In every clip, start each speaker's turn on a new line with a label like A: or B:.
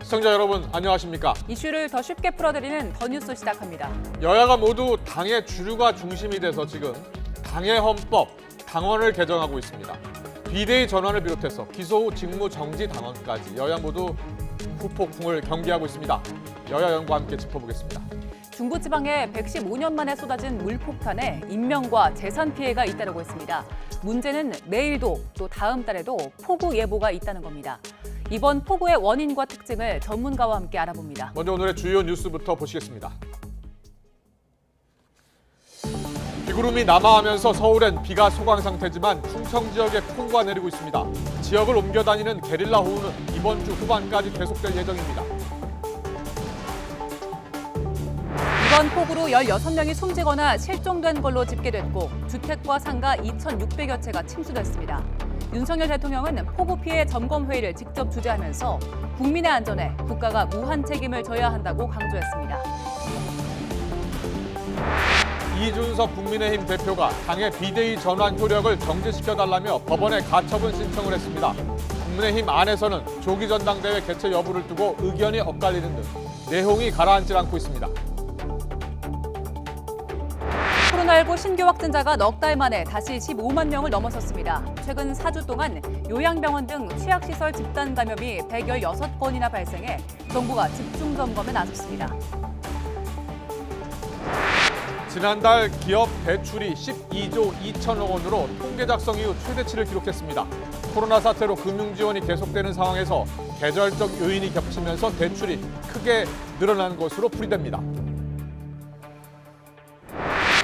A: 시청자 여러분 안녕하십니까?
B: 이슈를 더 쉽게 풀어드리는 더 뉴스 시작합니다.
A: 여야가 모두 당의 주류가 중심이 돼서 지금 당의 헌법, 당원을 개정하고 있습니다. 비대위 전환을 비롯해서 기소 후 직무 정지 당원까지 여야 모두 후폭풍을 경계하고 있습니다. 여야 연과 함께 짚어보겠습니다.
B: 중부지방에 115년 만에 쏟아진 물폭탄에 인명과 재산 피해가 잇따르고 있습니다. 문제는 내일도 또 다음 달에도 폭우 예보가 있다는 겁니다. 이번 폭우의 원인과 특징을 전문가와 함께 알아봅니다.
A: 먼저 오늘의 주요 뉴스부터 보시겠습니다. 비구름이 남하하면서 서울엔 비가 소강 상태지만 충청 지역에 폭우가 내리고 있습니다. 지역을 옮겨 다니는 게릴라 호우는 이번 주 후반까지 계속될 예정입니다.
B: 이번 폭우로 16명이 숨지거나 실종된 걸로 집계됐고 주택과 상가 2,600여 채가 침수됐습니다. 윤석열 대통령은 폭우 피해 점검 회의를 직접 주재하면서 국민의 안전에 국가가 무한 책임을 져야 한다고 강조했습니다.
A: 이준석 국민의힘 대표가 당의 비대위 전환 효력을 정지시켜달라며 법원에 가처분 신청을 했습니다. 국민의힘 안에서는 조기 전당대회 개최 여부를 두고 의견이 엇갈리는 등 내용이 가라앉질 않고 있습니다.
B: 코로나19 신규 확진자가 넉 달 만에 다시 15만 명을 넘어섰습니다. 최근 4주 동안 요양병원 등 취약시설 집단 감염이 116건이나 발생해 정부가 집중 점검에 나섰습니다.
A: 지난달 기업 대출이 12조 2천억 원으로 통계 작성 이후 최대치를 기록했습니다. 코로나 사태로 금융 지원이 계속되는 상황에서 계절적 요인이 겹치면서 대출이 크게 늘어난 것으로 풀이됩니다.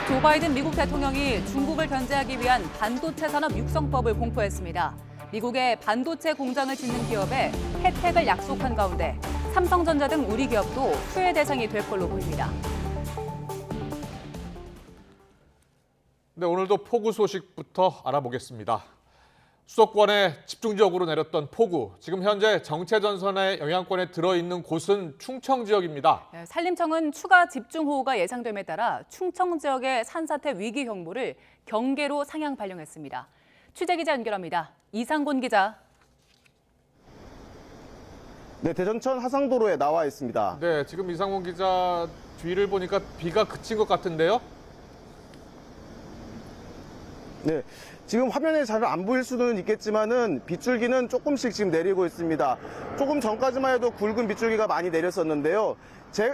B: 조 바이든 미국 대통령이 중국을 견제하기 위한 반도체 산업 육성법을 공포했습니다. 미국의 반도체 공장을 짓는 기업에 혜택을 약속한 가운데 삼성전자 등 우리 기업도 수혜 대상이 될 걸로 보입니다.
A: 네, 오늘도 폭우 소식부터 알아보겠습니다. 수도권에 집중적으로 내렸던 폭우, 지금 현재 정체전선의 영향권에 들어있는 곳은 충청 지역입니다.
B: 산림청은 추가 집중호우가 예상됨에 따라 충청 지역의 산사태 위기 경보를 경계로 상향 발령했습니다. 취재기자 연결합니다. 이상곤 기자.
C: 네, 대전천 하상도로에 나와 있습니다.
A: 네, 지금 이상곤 기자 뒤를 보니까 비가 그친 것 같은데요?
C: 네, 지금 화면에 잘 안 보일 수는 있겠지만은 빗줄기는 조금씩 지금 내리고 있습니다. 조금 전까지만 해도 굵은 빗줄기가 많이 내렸었는데요.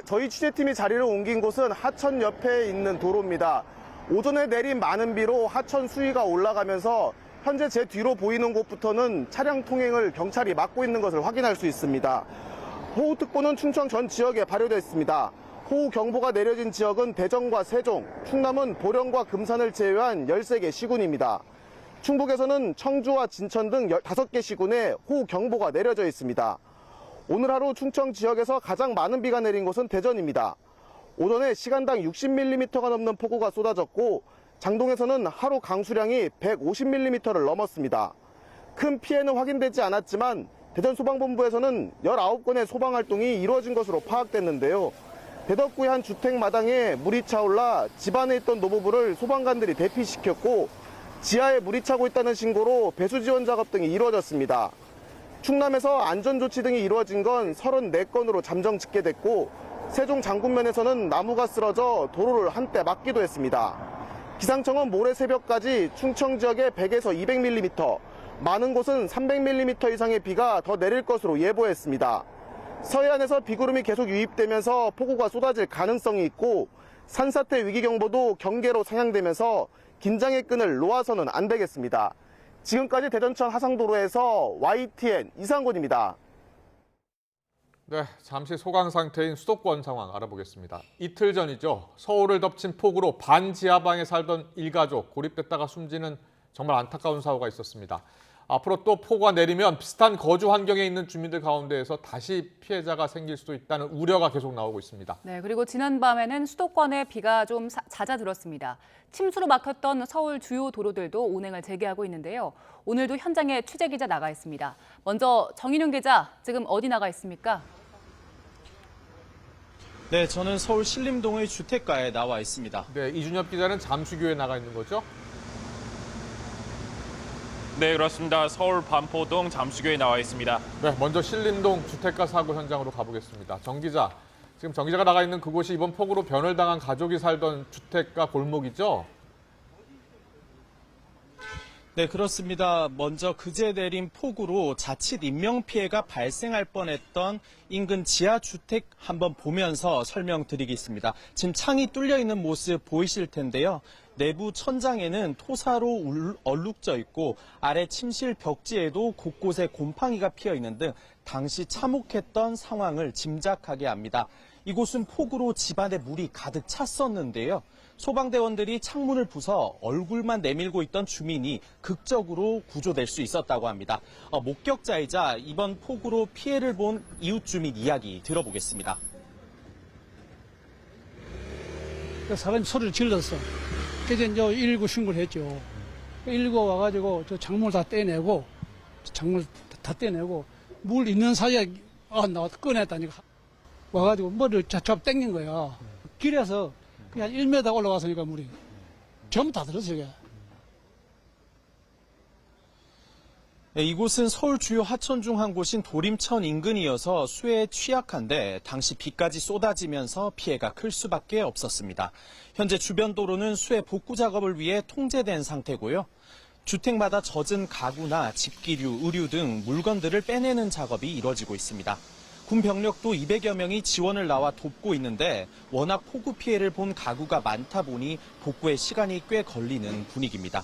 C: 저희 취재팀이 자리를 옮긴 곳은 하천 옆에 있는 도로입니다. 오전에 내린 많은 비로 하천 수위가 올라가면서 현재 제 뒤로 보이는 곳부터는 차량 통행을 경찰이 막고 있는 것을 확인할 수 있습니다. 호우특보는 충청 전 지역에 발효됐습니다. 호우경보가 내려진 지역은 대전과 세종, 충남은 보령과 금산을 제외한 13개 시군입니다. 충북에서는 청주와 진천 등 5개 시군에 호우경보가 내려져 있습니다. 오늘 하루 충청 지역에서 가장 많은 비가 내린 곳은 대전입니다. 오전에 시간당 60mm가 넘는 폭우가 쏟아졌고 장동에서는 하루 강수량이 150mm를 넘었습니다. 큰 피해는 확인되지 않았지만 대전소방본부에서는 19건의 소방활동이 이루어진 것으로 파악됐는데요. 대덕구의 한 주택 마당에 물이 차올라 집안에 있던 노부부를 소방관들이 대피시켰고 지하에 물이 차고 있다는 신고로 배수 지원 작업 등이 이루어졌습니다. 충남에서 안전조치 등이 이루어진 건 34건으로 잠정 집계됐고 세종 장군면에서는 나무가 쓰러져 도로를 한때 막기도 했습니다. 기상청은 모레 새벽까지 충청 지역에 100에서 200mm, 많은 곳은 300mm 이상의 비가 더 내릴 것으로 예보했습니다. 서해안에서 비구름이 계속 유입되면서 폭우가 쏟아질 가능성이 있고 산사태 위기경보도 경계로 상향되면서 긴장의 끈을 놓아서는 안 되겠습니다. 지금까지 대전천 하상도로에서 YTN 이상곤입니다.
A: 네, 잠시 소강 상태인 수도권 상황 알아보겠습니다. 이틀 전이죠. 서울을 덮친 폭우로 반지하방에 살던 일가족 고립됐다가 숨지는 정말 안타까운 사고가 있었습니다. 앞으로 또 폭우가 내리면 비슷한 거주 환경에 있는 주민들 가운데에서 다시 피해자가 생길 수도 있다는 우려가 계속 나오고 있습니다.
B: 네, 그리고 지난밤에는 수도권에 비가 좀 잦아들었습니다. 침수로 막혔던 서울 주요 도로들도 운행을 재개하고 있는데요. 오늘도 현장에 취재기자 나가 있습니다. 먼저 정인웅 기자, 지금 어디 나가 있습니까?
D: 네, 저는 서울 신림동의 주택가에 나와 있습니다.
A: 네, 이준엽 기자는 잠수교에 나가 있는 거죠?
E: 네, 그렇습니다. 서울 반포동 잠수교에 나와 있습니다.
A: 네, 먼저 신림동 주택가 사고 현장으로 가보겠습니다. 정 기자, 지금 정 기자가 나가 있는 그곳이 이번 폭우로 변을 당한 가족이 살던 주택가 골목이죠?
D: 네, 그렇습니다. 먼저 그제 내린 폭우로 자칫 인명피해가 발생할 뻔했던 인근 지하주택 한번 보면서 설명드리겠습니다. 지금 창이 뚫려 있는 모습 보이실 텐데요. 내부 천장에는 토사로 얼룩져 있고 아래 침실 벽지에도 곳곳에 곰팡이가 피어 있는 등 당시 참혹했던 상황을 짐작하게 합니다. 이곳은 폭우로 집안에 물이 가득 찼었는데요. 소방대원들이 창문을 부숴 얼굴만 내밀고 있던 주민이 극적으로 구조될 수 있었다고 합니다. 목격자이자 이번 폭우로 피해를 본 이웃 주민 이야기 들어보겠습니다.
F: 사람이 소리를 질렀어. 그래서 이제 119 신고를 했죠. 119 와가지고 저 창문을 다 떼내고, 물 있는 사이에, 나 꺼냈다니까. 와가지고 머리를 잡 당긴 거야. 길에서 그냥 1m 올라가서니까 물이 전부 다 들었어요. 이게.
D: 네, 이곳은 서울 주요 하천 중 한 곳인 도림천 인근이어서 수해에 취약한데 당시 비까지 쏟아지면서 피해가 클 수밖에 없었습니다. 현재 주변 도로는 수해 복구 작업을 위해 통제된 상태고요. 주택마다 젖은 가구나 집기류, 의류 등 물건들을 빼내는 작업이 이뤄지고 있습니다. 군 병력도 200여 명이 지원을 나와 돕고 있는데 워낙 폭우 피해를 본 가구가 많다 보니 복구에 시간이 꽤 걸리는 분위기입니다.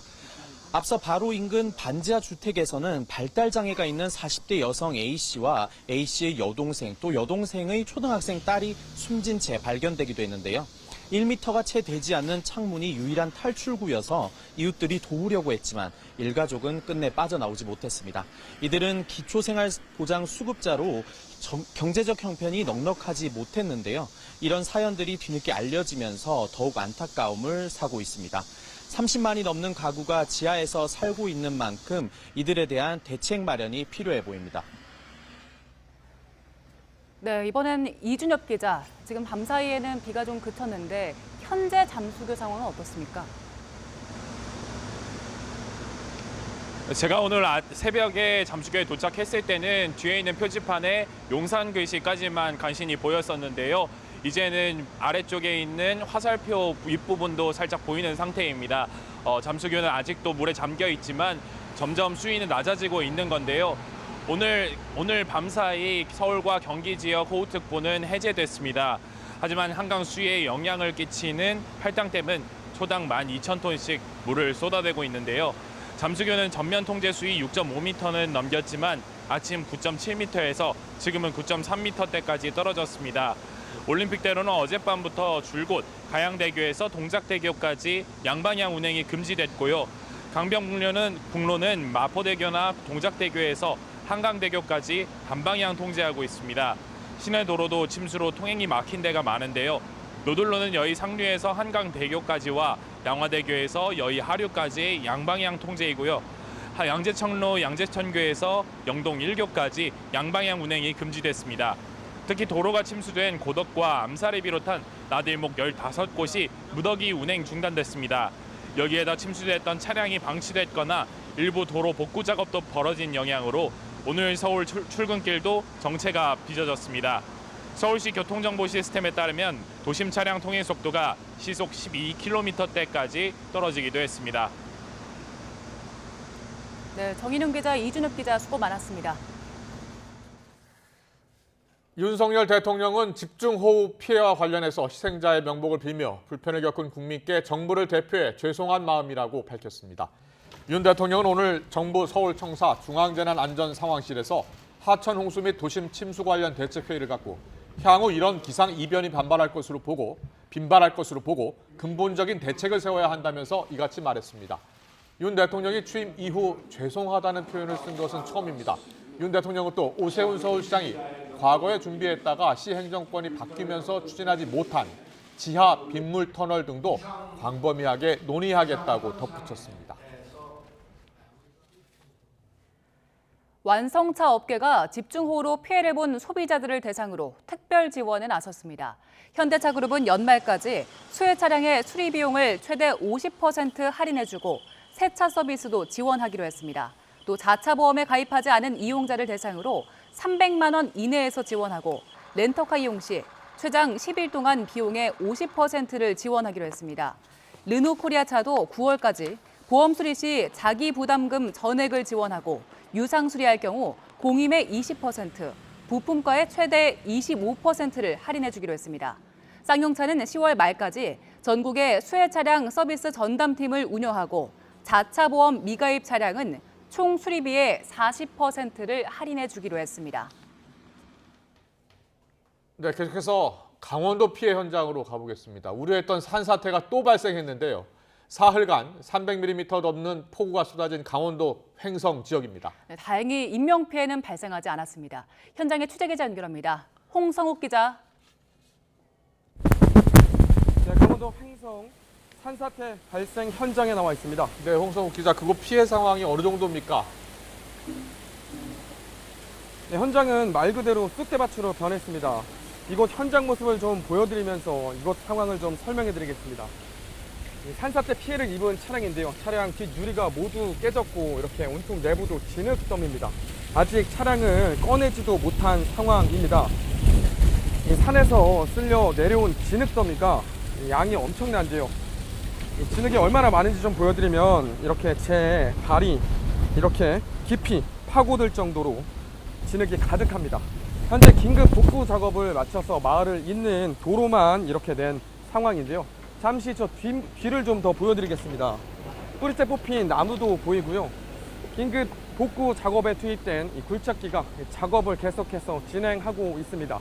D: 앞서 바로 인근 반지하 주택에서는 발달장애가 있는 40대 여성 A씨와 A씨의 여동생 또 여동생의 초등학생 딸이 숨진 채 발견되기도 했는데요. 1m가 채 되지 않는 창문이 유일한 탈출구여서 이웃들이 도우려고 했지만 일가족은 끝내 빠져나오지 못했습니다. 이들은 기초생활보장 수급자로 경제적 형편이 넉넉하지 못했는데요. 이런 사연들이 뒤늦게 알려지면서 더욱 안타까움을 사고 있습니다. 30만이 넘는 가구가 지하에서 살고 있는 만큼 이들에 대한 대책 마련이 필요해 보입니다.
B: 네, 이번엔 이준엽 기자. 지금 밤사이에는 비가 좀 그쳤는데 현재 잠수교 상황은 어떻습니까?
E: 제가 오늘 새벽에 잠수교에 도착했을 때는 뒤에 있는 표지판에 용산 글씨까지만 간신히 보였었는데요. 이제는 아래쪽에 있는 화살표 윗부분도 살짝 보이는 상태입니다. 잠수교는 아직도 물에 잠겨 있지만 점점 수위는 낮아지고 있는 건데요. 오늘 밤사이 서울과 경기 지역 호우특보는 해제됐습니다. 하지만 한강 수위에 영향을 끼치는 팔당댐은 초당 12,000톤씩 물을 쏟아내고 있는데요. 잠수교는 전면 통제 수위 6.5m는 넘겼지만 아침 9.7m에서 지금은 9.3m대까지 떨어졌습니다. 올림픽대로는 어젯밤부터 줄곧 가양대교에서 동작대교까지 양방향 운행이 금지됐고요. 강변북로는 마포대교나 동작대교에서 한강대교까지 반방향 통제하고 있습니다. 시내 도로도 침수로 통행이 막힌 데가 많은데요. 노들로는 여의 상류에서 한강대교까지와 양화대교에서 여의 하류까지 양방향 통제이고요. 양재청로 양재천교에서 영동 1교까지 양방향 운행이 금지됐습니다. 특히 도로가 침수된 고덕과 암사를 비롯한 나들목 15곳이 무더기 운행 중단됐습니다. 여기에다 침수됐던 차량이 방치됐거나 일부 도로 복구 작업도 벌어진 영향으로 오늘 서울 출근길도 정체가 빚어졌습니다. 서울시 교통정보 시스템에 따르면 도심 차량 통행 속도가 시속 12km대까지 떨어지기도 했습니다.
B: 네, 정인웅 기자, 이준엽 기자 수고 많았습니다.
A: 윤석열 대통령은 집중호우 피해와 관련해서 희생자의 명복을 빌며 불편을 겪은 국민께 정부를 대표해 죄송한 마음이라고 밝혔습니다. 윤 대통령은 오늘 정부 서울청사 중앙재난안전상황실에서 하천 홍수 및 도심 침수 관련 대책회의를 갖고 향후 이런 기상 이변이 빈발할 것으로 보고 근본적인 대책을 세워야 한다면서 이같이 말했습니다. 윤 대통령이 취임 이후 죄송하다는 표현을 쓴 것은 처음입니다. 윤 대통령은 또 오세훈 서울시장이 과거에 준비했다가 시 행정권이 바뀌면서 추진하지 못한 지하 빗물 터널 등도 광범위하게 논의하겠다고 덧붙였습니다.
B: 완성차 업계가 집중호우로 피해를 본 소비자들을 대상으로 특별 지원에 나섰습니다. 현대차 그룹은 연말까지 수혜 차량의 수리 비용을 최대 50% 할인해주고 세차 서비스도 지원하기로 했습니다. 또 자차 보험에 가입하지 않은 이용자를 대상으로 300만 원 이내에서 지원하고 렌터카 이용 시 최장 10일 동안 비용의 50%를 지원하기로 했습니다. 르노 코리아차도 9월까지 보험 수리 시 자기 부담금 전액을 지원하고 유상 수리할 경우 공임의 20%, 부품가의 최대 25%를 할인해 주기로 했습니다. 쌍용차는 10월 말까지 전국에 수혜 차량 서비스 전담팀을 운영하고 자차 보험 미가입 차량은 총 수리비의 40%를 할인해 주기로 했습니다.
A: 네, 계속해서 강원도 피해 현장으로 가보겠습니다. 우려했던 산사태가 또 발생했는데요. 사흘간 300mm 넘는 폭우가 쏟아진 강원도 횡성 지역입니다.
B: 네, 다행히 인명피해는 발생하지 않았습니다. 현장에 취재기자 연결합니다. 홍성욱 기자.
G: 네, 강원도 횡성 산사태 발생 현장에 나와 있습니다.
A: 네, 홍성욱 기자, 그곳 피해 상황이 어느 정도입니까?
G: 네, 현장은 말 그대로 쑥대밭으로 변했습니다. 이곳 현장 모습을 좀 보여드리면서 이곳 상황을 좀 설명해드리겠습니다. 산사태 피해를 입은 차량인데요. 차량 뒷유리가 모두 깨졌고 이렇게 온통 내부도 진흙더미입니다. 아직 차량을 꺼내지도 못한 상황입니다. 이 산에서 쓸려 내려온 진흙더미가 양이 엄청난데요. 이 진흙이 얼마나 많은지 좀 보여드리면 이렇게 제 발이 이렇게 깊이 파고들 정도로 진흙이 가득합니다. 현재 긴급 복구 작업을 마쳐서 마을을 잇는 도로만 이렇게 낸 상황인데요. 잠시 저 뒤를 좀 더 보여드리겠습니다. 뿌리째 뽑힌 나무도 보이고요. 긴급 복구 작업에 투입된 이 굴착기가 작업을 계속해서 진행하고 있습니다.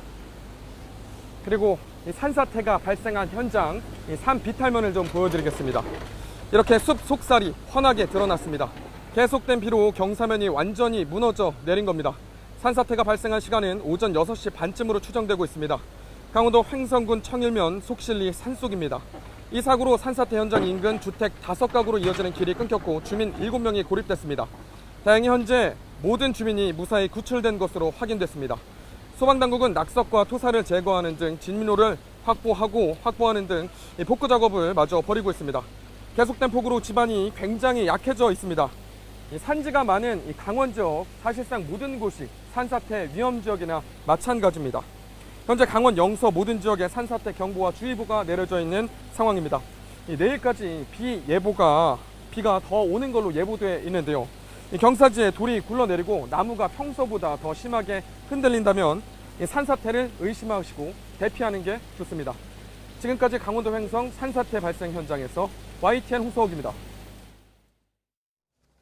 G: 그리고 이 산사태가 발생한 현장, 이 산 비탈면을 좀 보여드리겠습니다. 이렇게 숲 속살이 훤하게 드러났습니다. 계속된 비로 경사면이 완전히 무너져 내린 겁니다. 산사태가 발생한 시간은 오전 6시 반쯤으로 추정되고 있습니다. 강원도 횡성군 청일면 속실리 산속입니다. 이 사고로 산사태 현장 인근 주택 5가구로 이어지는 길이 끊겼고 주민 7명이 고립됐습니다. 다행히 현재 모든 주민이 무사히 구출된 것으로 확인됐습니다. 소방당국은 낙석과 토사를 제거하는 등 진민호를 확보하는 등 복구 작업을 마저 벌이고 있습니다. 계속된 폭우로 집안이 굉장히 약해져 있습니다. 산지가 많은 이 강원 지역 사실상 모든 곳이 산사태 위험 지역이나 마찬가지입니다. 현재 강원 영서 모든 지역에 산사태 경보와 주의보가 내려져 있는 상황입니다. 내일까지 비가 더 오는 걸로 예보돼 있는데요. 경사지에 돌이 굴러내리고 나무가 평소보다 더 심하게 흔들린다면 산사태를 의심하시고 대피하는 게 좋습니다. 지금까지 강원도 횡성 산사태 발생 현장에서 YTN 홍서욱입니다.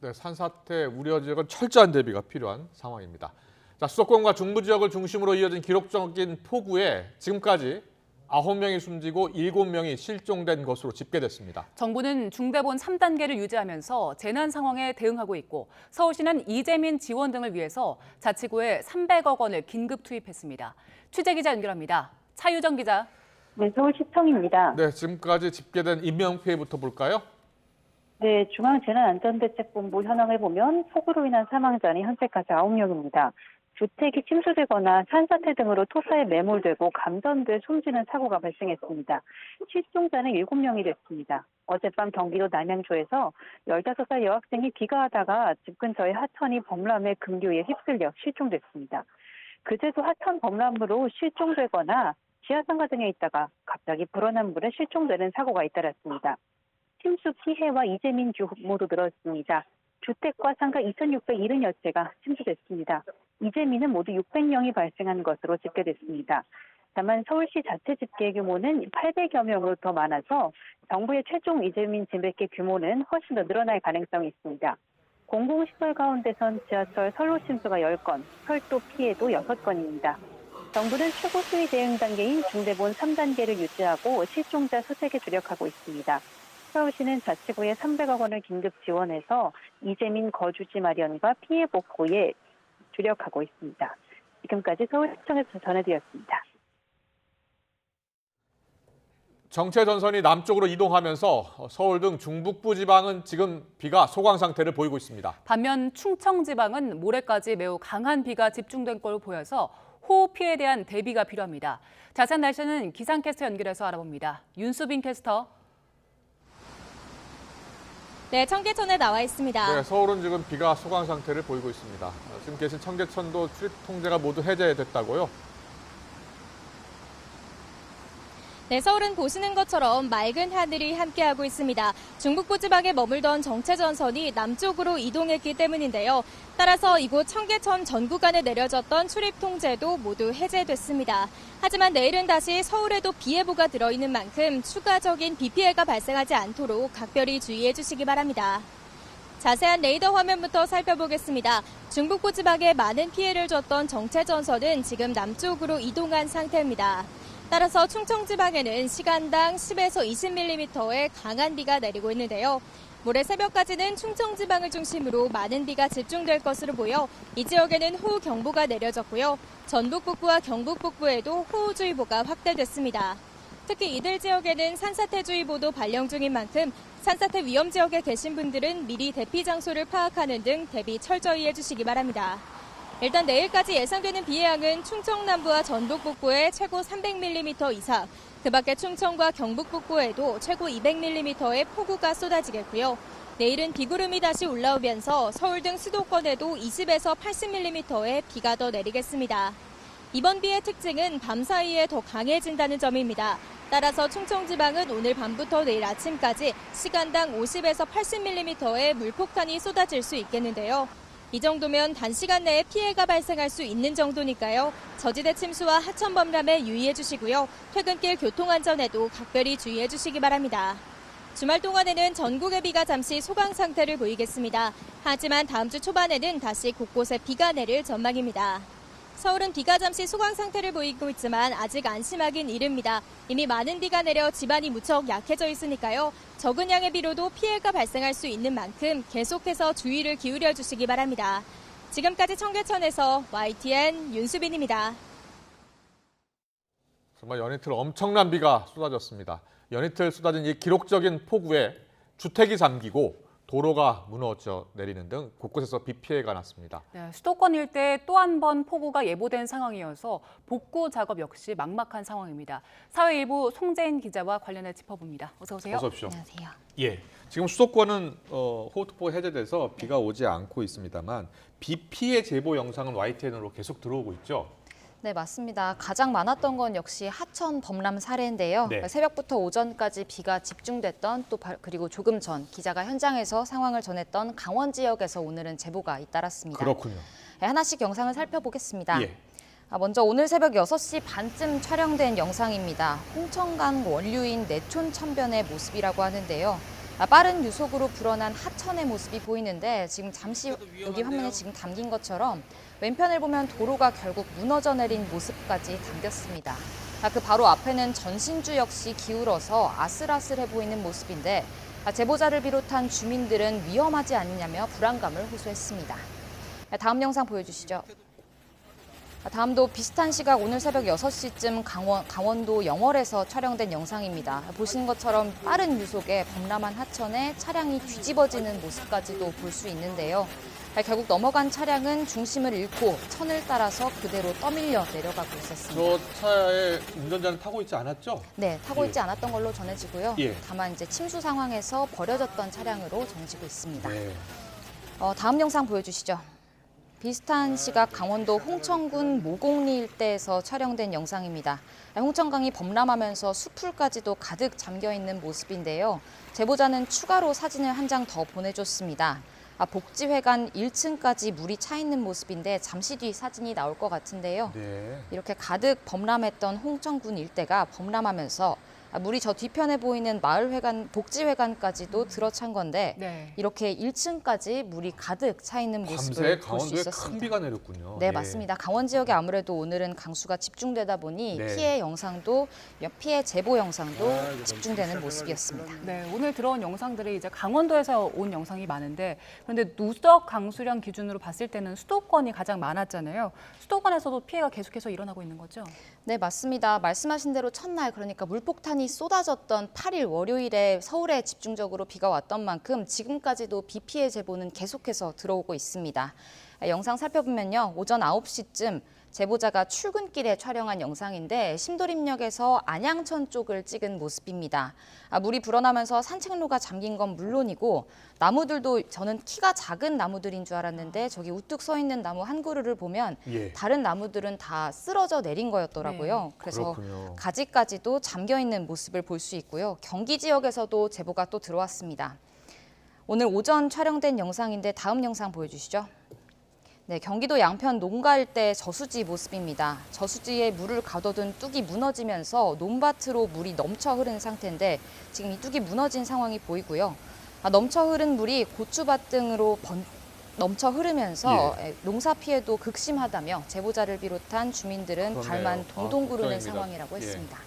A: 네, 산사태 우려 지역은 철저한 대비가 필요한 상황입니다. 자, 수도권과 중부 지역을 중심으로 이어진 기록적인 폭우에 지금까지 9명이 숨지고 7명이 실종된 것으로 집계됐습니다.
B: 정부는 중대본 3단계를 유지하면서 재난 상황에 대응하고 있고 서울시는 이재민 지원 등을 위해서 자치구에 300억 원을 긴급 투입했습니다. 취재기자 연결합니다. 차유정 기자.
H: 네, 서울시청입니다.
A: 네, 지금까지 집계된 인명피해부터 볼까요?
H: 네, 중앙재난안전대책본부 현황을 보면 폭우로 인한 사망자는 현재까지 9명입니다. 주택이 침수되거나 산사태 등으로 토사에 매몰되고 감전돼 숨지는 사고가 발생했습니다. 실종자는 7명이 됐습니다. 어젯밤 경기도 남양주에서 15살 여학생이 귀가하다가 집 근처의 하천이 범람해 급류에 휩쓸려 실종됐습니다. 그제도 하천 범람으로 실종되거나 지하상가 등에 있다가 갑자기 불어난 물에 실종되는 사고가 잇따랐습니다. 침수 피해와 이재민 주 모두 늘었습니다. 주택과 상가 2,670여채가 침수됐습니다. 이재민은 모두 600명이 발생한 것으로 집계됐습니다. 다만 서울시 자체 집계 규모는 800여 명으로 더 많아서 정부의 최종 이재민 집계 규모는 훨씬 더 늘어날 가능성이 있습니다. 공공시설 가운데선 지하철 선로 침수가 10건, 철도 피해도 6건입니다. 정부는 최고 수위 대응 단계인 중대본 3단계를 유지하고 실종자 수색에 주력하고 있습니다. 서울시는 자치구에 300억 원을 긴급 지원해서 이재민 거주지 마련과 피해 복구에 주력하고 있습니다. 지금까지 서울시청에서 전해드렸습니다.
A: 정체 전선이 남쪽으로 이동하면서 서울 등 중북부 지방은 지금 비가 소강 상태를 보이고 있습니다.
B: 반면 충청 지방은 모레까지 매우 강한 비가 집중된 걸로 보여서 호우 피해에 대한 대비가 필요합니다. 자세한 날씨는 기상캐스터 연결해서 알아봅니다. 윤수빈 캐스터.
I: 네, 청계천에 나와 있습니다.
A: 네, 서울은 지금 비가 소강 상태를 보이고 있습니다. 지금 계신 청계천도 출입 통제가 모두 해제됐다고요?
I: 네, 서울은 보시는 것처럼 맑은 하늘이 함께하고 있습니다. 중북부 지방에 머물던 정체전선이 남쪽으로 이동했기 때문인데요. 따라서 이곳 청계천 전 구간에 내려졌던 출입 통제도 모두 해제됐습니다. 하지만 내일은 다시 서울에도 비 예보가 들어있는 만큼 추가적인 비 피해가 발생하지 않도록 각별히 주의해 주시기 바랍니다. 자세한 레이더 화면부터 살펴보겠습니다. 중북부 지방에 많은 피해를 줬던 정체전선은 지금 남쪽으로 이동한 상태입니다. 따라서 충청 지방에는 시간당 10에서 20mm의 강한 비가 내리고 있는데요. 모레 새벽까지는 충청 지방을 중심으로 많은 비가 집중될 것으로 보여 이 지역에는 호우경보가 내려졌고요. 전북 북부와 경북 북부에도 호우주의보가 확대됐습니다. 특히 이들 지역에는 산사태주의보도 발령 중인 만큼 산사태 위험 지역에 계신 분들은 미리 대피 장소를 파악하는 등 대비 철저히 해주시기 바랍니다. 일단 내일까지 예상되는 비의 양은 충청 남부와 전북 북부에 최고 300mm 이상, 그 밖에 충청과 경북 북부에도 최고 200mm의 폭우가 쏟아지겠고요. 내일은 비구름이 다시 올라오면서 서울 등 수도권에도 20에서 80mm의 비가 더 내리겠습니다. 이번 비의 특징은 밤 사이에 더 강해진다는 점입니다. 따라서 충청 지방은 오늘 밤부터 내일 아침까지 시간당 50에서 80mm의 물폭탄이 쏟아질 수 있겠는데요. 이 정도면 단시간 내에 피해가 발생할 수 있는 정도니까요. 저지대 침수와 하천 범람에 유의해 주시고요. 퇴근길 교통안전에도 각별히 주의해 주시기 바랍니다. 주말 동안에는 전국의 비가 잠시 소강 상태를 보이겠습니다. 하지만 다음 주 초반에는 다시 곳곳에 비가 내릴 전망입니다. 서울은 비가 잠시 소강 상태를 보이고 있지만 아직 안심하긴 이릅니다. 이미 많은 비가 내려 지반이 무척 약해져 있으니까요. 적은 양의 비로도 피해가 발생할 수 있는 만큼 계속해서 주의를 기울여 주시기 바랍니다. 지금까지 청계천에서 YTN 윤수빈입니다.
A: 정말 연이틀 엄청난 비가 쏟아졌습니다. 연이틀 쏟아진 이 기록적인 폭우에 주택이 잠기고 도로가 무너져 내리는 등 곳곳에서 비 피해가 났습니다.
B: 네, 수도권 일대 또 한 번 폭우가 예보된 상황이어서 복구 작업 역시 막막한 상황입니다. 사회일보 송재인 기자와 관련해 짚어봅니다. 어서 오세요.
A: 어서 오십시오.
I: 안녕하세요.
A: 예, 지금 수도권은 호우특보가 해제돼서 비가 오지 않고 있습니다만 비 피해 제보 영상은 YTN으로 계속 들어오고 있죠.
J: 네, 맞습니다. 가장 많았던 건 역시 하천 범람 사례인데요.
A: 네.
J: 새벽부터 오전까지 비가 집중됐던 그리고 조금 전 기자가 현장에서 상황을 전했던 강원 지역에서 오늘은 제보가 잇따랐습니다.
A: 그렇군요.
J: 네, 하나씩 영상을 살펴보겠습니다.
A: 예.
J: 먼저 오늘 새벽 6시 반쯤 촬영된 영상입니다. 홍천강 원류인 내촌천변의 모습이라고 하는데요. 빠른 유속으로 불어난 하천의 모습이 보이는데 지금 잠시 여기 화면에 지금 담긴 것처럼 왼편을 보면 도로가 결국 무너져 내린 모습까지 담겼습니다. 그 바로 앞에는 전신주 역시 기울어서 아슬아슬해 보이는 모습인데 제보자를 비롯한 주민들은 위험하지 않느냐며 불안감을 호소했습니다. 다음 영상 보여주시죠. 다음도 비슷한 시각 오늘 새벽 6시쯤 강원도 영월에서 촬영된 영상입니다. 보시는 것처럼 빠른 유속에 범람한 하천에 차량이 뒤집어지는 모습까지도 볼 수 있는데요. 결국 넘어간 차량은 중심을 잃고 천을 따라서 그대로 떠밀려 내려가고 있었습니다.
A: 저 차에 운전자는 타고 있지 않았죠?
J: 네, 타고 있지 않았던 걸로 전해지고요.
A: 예.
J: 다만 이제 침수 상황에서 버려졌던 차량으로 전해지고 있습니다.
A: 네.
J: 다음 영상 보여주시죠. 비슷한 시각 강원도 홍천군 모곡리 일대에서 촬영된 영상입니다. 홍천강이 범람하면서 수풀까지도 가득 잠겨있는 모습인데요. 제보자는 추가로 사진을 한 장 더 보내줬습니다. 복지회관 1층까지 물이 차 있는 모습인데 잠시 뒤 사진이 나올 것 같은데요.
A: 네.
J: 이렇게 가득 범람했던 홍천군 일대가 범람하면서 물이 저 뒤편에 보이는 마을회관, 복지회관까지도 들어찬 건데
B: 네.
J: 이렇게 1층까지 물이 가득 차 있는
A: 밤새
J: 모습을 볼 수
A: 강원도에
J: 있었습니다.
A: 큰 비가 내렸군요.
J: 네,
A: 예.
J: 맞습니다. 강원 지역에 아무래도 오늘은 강수가 집중되다 보니
A: 네.
J: 피해 제보 영상도 집중되는 모습이었습니다.
B: 네, 오늘 들어온 영상들이 이제 강원도에서 온 영상이 많은데 그런데 누적 강수량 기준으로 봤을 때는 수도권이 가장 많았잖아요. 수도권에서도 피해가 계속해서 일어나고 있는 거죠?
J: 네, 맞습니다. 말씀하신 대로 첫날 그러니까 물폭탄이 쏟아졌던 8일 월요일에 서울에 집중적으로 비가 왔던 만큼 지금까지도 비 피해 제보는 계속해서 들어오고 있습니다. 영상 살펴보면요. 오전 9시쯤 제보자가 출근길에 촬영한 영상인데 신도림역에서 안양천 쪽을 찍은 모습입니다. 물이 불어나면서 산책로가 잠긴 건 물론이고 나무들도 저는 키가 작은 나무들인 줄 알았는데 저기 우뚝 서 있는 나무 한 그루를 보면 다른 나무들은 다 쓰러져 내린 거였더라고요. 그래서
A: 그렇군요.
J: 가지까지도 잠겨 있는 모습을 볼 수 있고요. 경기 지역에서도 제보가 또 들어왔습니다. 오늘 오전 촬영된 영상인데 다음 영상 보여주시죠. 네, 경기도 양평 농가 일대 저수지 모습입니다. 저수지에 물을 가둬둔 뚝이 무너지면서 논밭으로 물이 넘쳐 흐른 상태인데 지금 이 뚝이 무너진 상황이 보이고요. 넘쳐 흐른 물이 고추밭 등으로 넘쳐 흐르면서 농사 피해도 극심하다며 제보자를 비롯한 주민들은
A: 그렇네요.
J: 발만 동동 구르는
A: 걱정입니다.
J: 상황이라고 했습니다.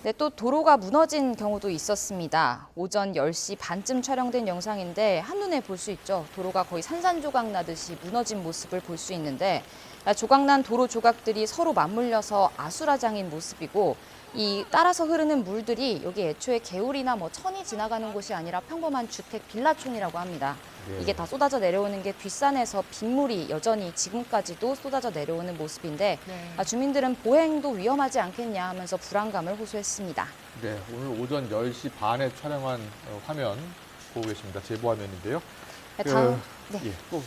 J: 네, 또 도로가 무너진 경우도 있었습니다. 오전 10시 반쯤 촬영된 영상인데 한눈에 볼 수 있죠. 도로가 거의 산산조각 나듯이 무너진 모습을 볼 수 있는데 조각난 도로 조각들이 서로 맞물려서 아수라장인 모습이고 이 따라서 흐르는 물들이 여기 애초에 개울이나 천이 지나가는 곳이 아니라 평범한 주택 빌라촌이라고 합니다. 이게 다 쏟아져 내려오는 게 뒷산에서 빗물이 여전히 지금까지도 쏟아져 내려오는 모습인데 주민들은 보행도 위험하지 않겠냐 하면서 불안감을 호소했습니다.
A: 네, 오늘 오전 10시 반에 촬영한 화면 보고 계십니다. 제보 화면인데요. 또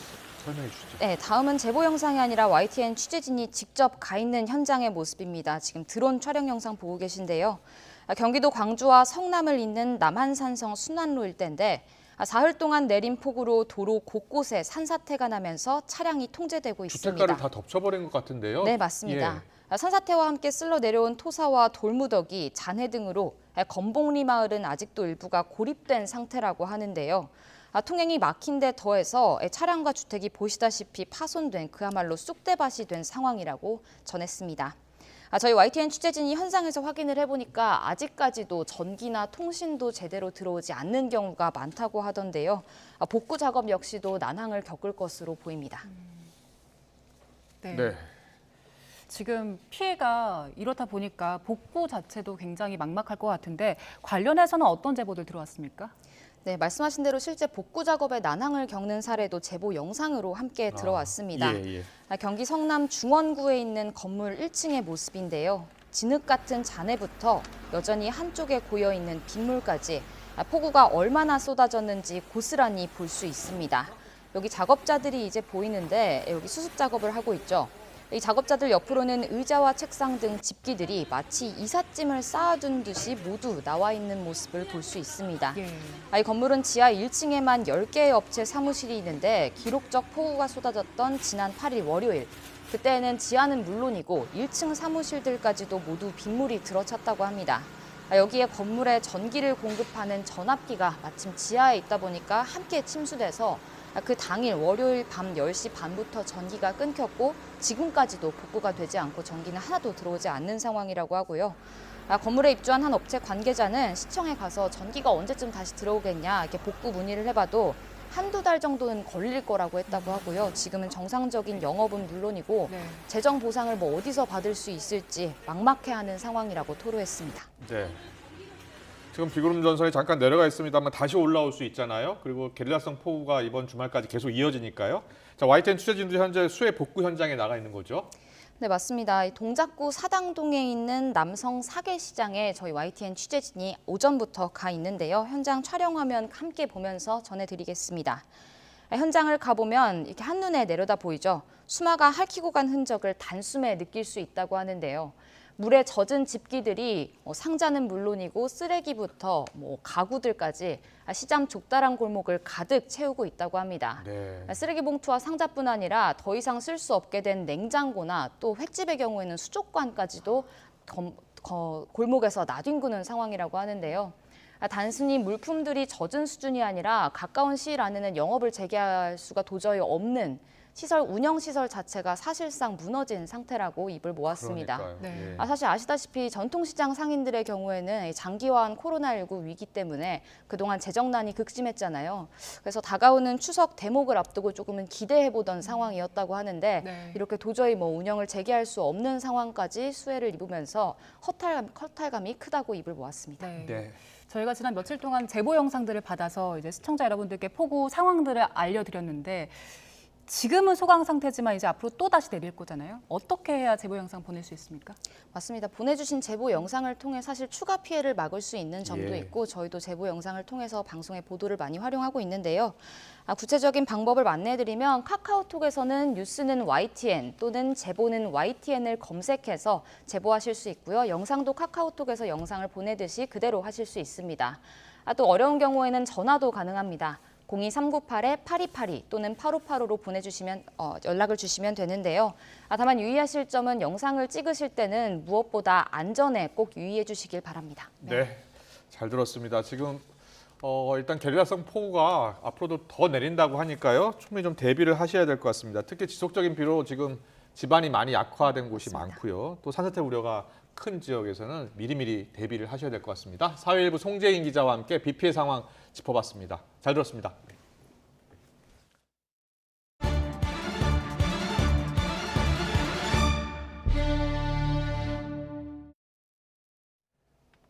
A: 설명해 주시죠.
J: 네, 다음은 제보 영상이 아니라 YTN 취재진이 직접 가 있는 현장의 모습입니다. 지금 드론 촬영 영상 보고 계신데요. 경기도 광주와 성남을 잇는 남한산성 순환로 일대인데 사흘 동안 내린 폭우로 도로 곳곳에 산사태가 나면서 차량이 통제되고 있습니다.
A: 주택가를 다 덮쳐버린 것 같은데요.
J: 네, 맞습니다. 산사태와 함께 쓸려 내려온 토사와 돌무더기, 잔해 등으로 건봉리 마을은 아직도 일부가 고립된 상태라고 하는데요. 통행이 막힌 데 더해서 차량과 주택이 보시다시피 파손된 그야말로 쑥대밭이 된 상황이라고 전했습니다. 저희 YTN 취재진이 현장에서 확인을 해보니까 아직까지도 전기나 통신도 제대로 들어오지 않는 경우가 많다고 하던데요. 복구 작업 역시도 난항을 겪을 것으로 보입니다.
A: 네.
B: 지금 피해가 이렇다 보니까 복구 자체도 굉장히 막막할 것 같은데 관련해서는 어떤 제보들 들어왔습니까?
J: 네, 말씀하신 대로 실제 복구 작업에 난항을 겪는 사례도 제보 영상으로 함께 들어왔습니다. 경기 성남 중원구에 있는 건물 1층의 모습인데요. 진흙 같은 잔해부터 여전히 한쪽에 고여 있는 빗물까지 폭우가 얼마나 쏟아졌는지 고스란히 볼 수 있습니다. 여기 작업자들이 이제 보이는데 여기 수습 작업을 하고 있죠. 이 작업자들 옆으로는 의자와 책상 등 집기들이 마치 이삿짐을 쌓아둔 듯이 모두 나와 있는 모습을 볼 수 있습니다. 이 건물은 지하 1층에만 10개의 업체 사무실이 있는데 기록적 폭우가 쏟아졌던 지난 8일 월요일 그때는 지하는 물론이고 1층 사무실들까지도 모두 빗물이 들어찼다고 합니다. 여기에 건물에 전기를 공급하는 전압기가 마침 지하에 있다 보니까 함께 침수돼서 그 당일 월요일 밤 10시 반부터 전기가 끊겼고 지금까지도 복구가 되지 않고 전기는 하나도 들어오지 않는 상황이라고 하고요. 건물에 입주한 한 업체 관계자는 시청에 가서 전기가 언제쯤 다시 들어오겠냐 이렇게 복구 문의를 해봐도 한두 달 정도는 걸릴 거라고 했다고 하고요. 지금은 정상적인 영업은 물론이고 재정 보상을 어디서 받을 수 있을지 막막해하는 상황이라고 토로했습니다.
A: 네. 지금 비구름 전선이 잠깐 내려가 있습니다만 다시 올라올 수 있잖아요. 그리고 게릴라성 폭우가 이번 주말까지 계속 이어지니까요. 자, YTN 취재진도 현재 수해 복구 현장에 나가 있는 거죠?
J: 네, 맞습니다. 동작구 사당동에 있는 남성 사계시장에 저희 YTN 취재진이 오전부터 가 있는데요. 현장 촬영 화면 함께 보면서 전해드리겠습니다. 현장을 가보면 이렇게 한눈에 내려다 보이죠. 수마가 핥히고 간 흔적을 단숨에 느낄 수 있다고 하는데요. 물에 젖은 집기들이 상자는 물론이고 쓰레기부터 가구들까지 시장 좁다란 골목을 가득 채우고 있다고 합니다. 쓰레기 봉투와 상자뿐 아니라 더 이상 쓸 수 없게 된 냉장고나 또 횟집의 경우에는 수족관까지도 골목에서 나뒹구는 상황이라고 하는데요. 단순히 물품들이 젖은 수준이 아니라 가까운 시일 안에는 영업을 재개할 수가 도저히 없는 운영시설 자체가 사실상 무너진 상태라고 입을 모았습니다. 사실 아시다시피 전통시장 상인들의 경우에는 장기화한 코로나19 위기 때문에 그동안 재정난이 극심했잖아요. 그래서 다가오는 추석 대목을 앞두고 조금은 기대해보던 상황이었다고 하는데 이렇게 도저히 운영을 재개할 수 없는 상황까지 수혜를 입으면서 허탈감이 크다고 입을 모았습니다.
B: 저희가 지난 며칠 동안 제보 영상들을 받아서 이제 시청자 여러분들께 폭우 상황들을 알려드렸는데 지금은 소강 상태지만 이제 앞으로 또 다시 내릴 거잖아요. 어떻게 해야 제보 영상 보낼 수 있습니까?
J: 맞습니다. 보내주신 제보 영상을 통해 사실 추가 피해를 막을 수 있는 점도
A: 예.
J: 있고 저희도 제보 영상을 통해서 방송의 보도를 많이 활용하고 있는데요. 구체적인 방법을 안내해드리면 카카오톡에서는 뉴스는 YTN 또는 제보는 YTN을 검색해서 제보하실 수 있고요. 영상도 카카오톡에서 영상을 보내듯이 그대로 하실 수 있습니다. 또 어려운 경우에는 전화도 가능합니다. 02398-8282 또는 8585로 보내주시면 연락을 주시면 되는데요. 다만 유의하실 점은 영상을 찍으실 때는 무엇보다 안전에 꼭 유의해 주시길 바랍니다.
A: 네, 잘 들었습니다. 지금 일단 게릴라성 폭우가 앞으로도 더 내린다고 하니까요. 충분히 좀 대비를 하셔야 될 것 같습니다. 특히 지속적인 비로 지금 지반이 많이 약화된 곳이 많고요. 또 산사태 우려가 큰 지역에서는 미리미리 대비를 하셔야 될 것 같습니다. 사회일부 송재인 기자와 함께 비 피해 상황 짚어봤습니다. 잘 들었습니다.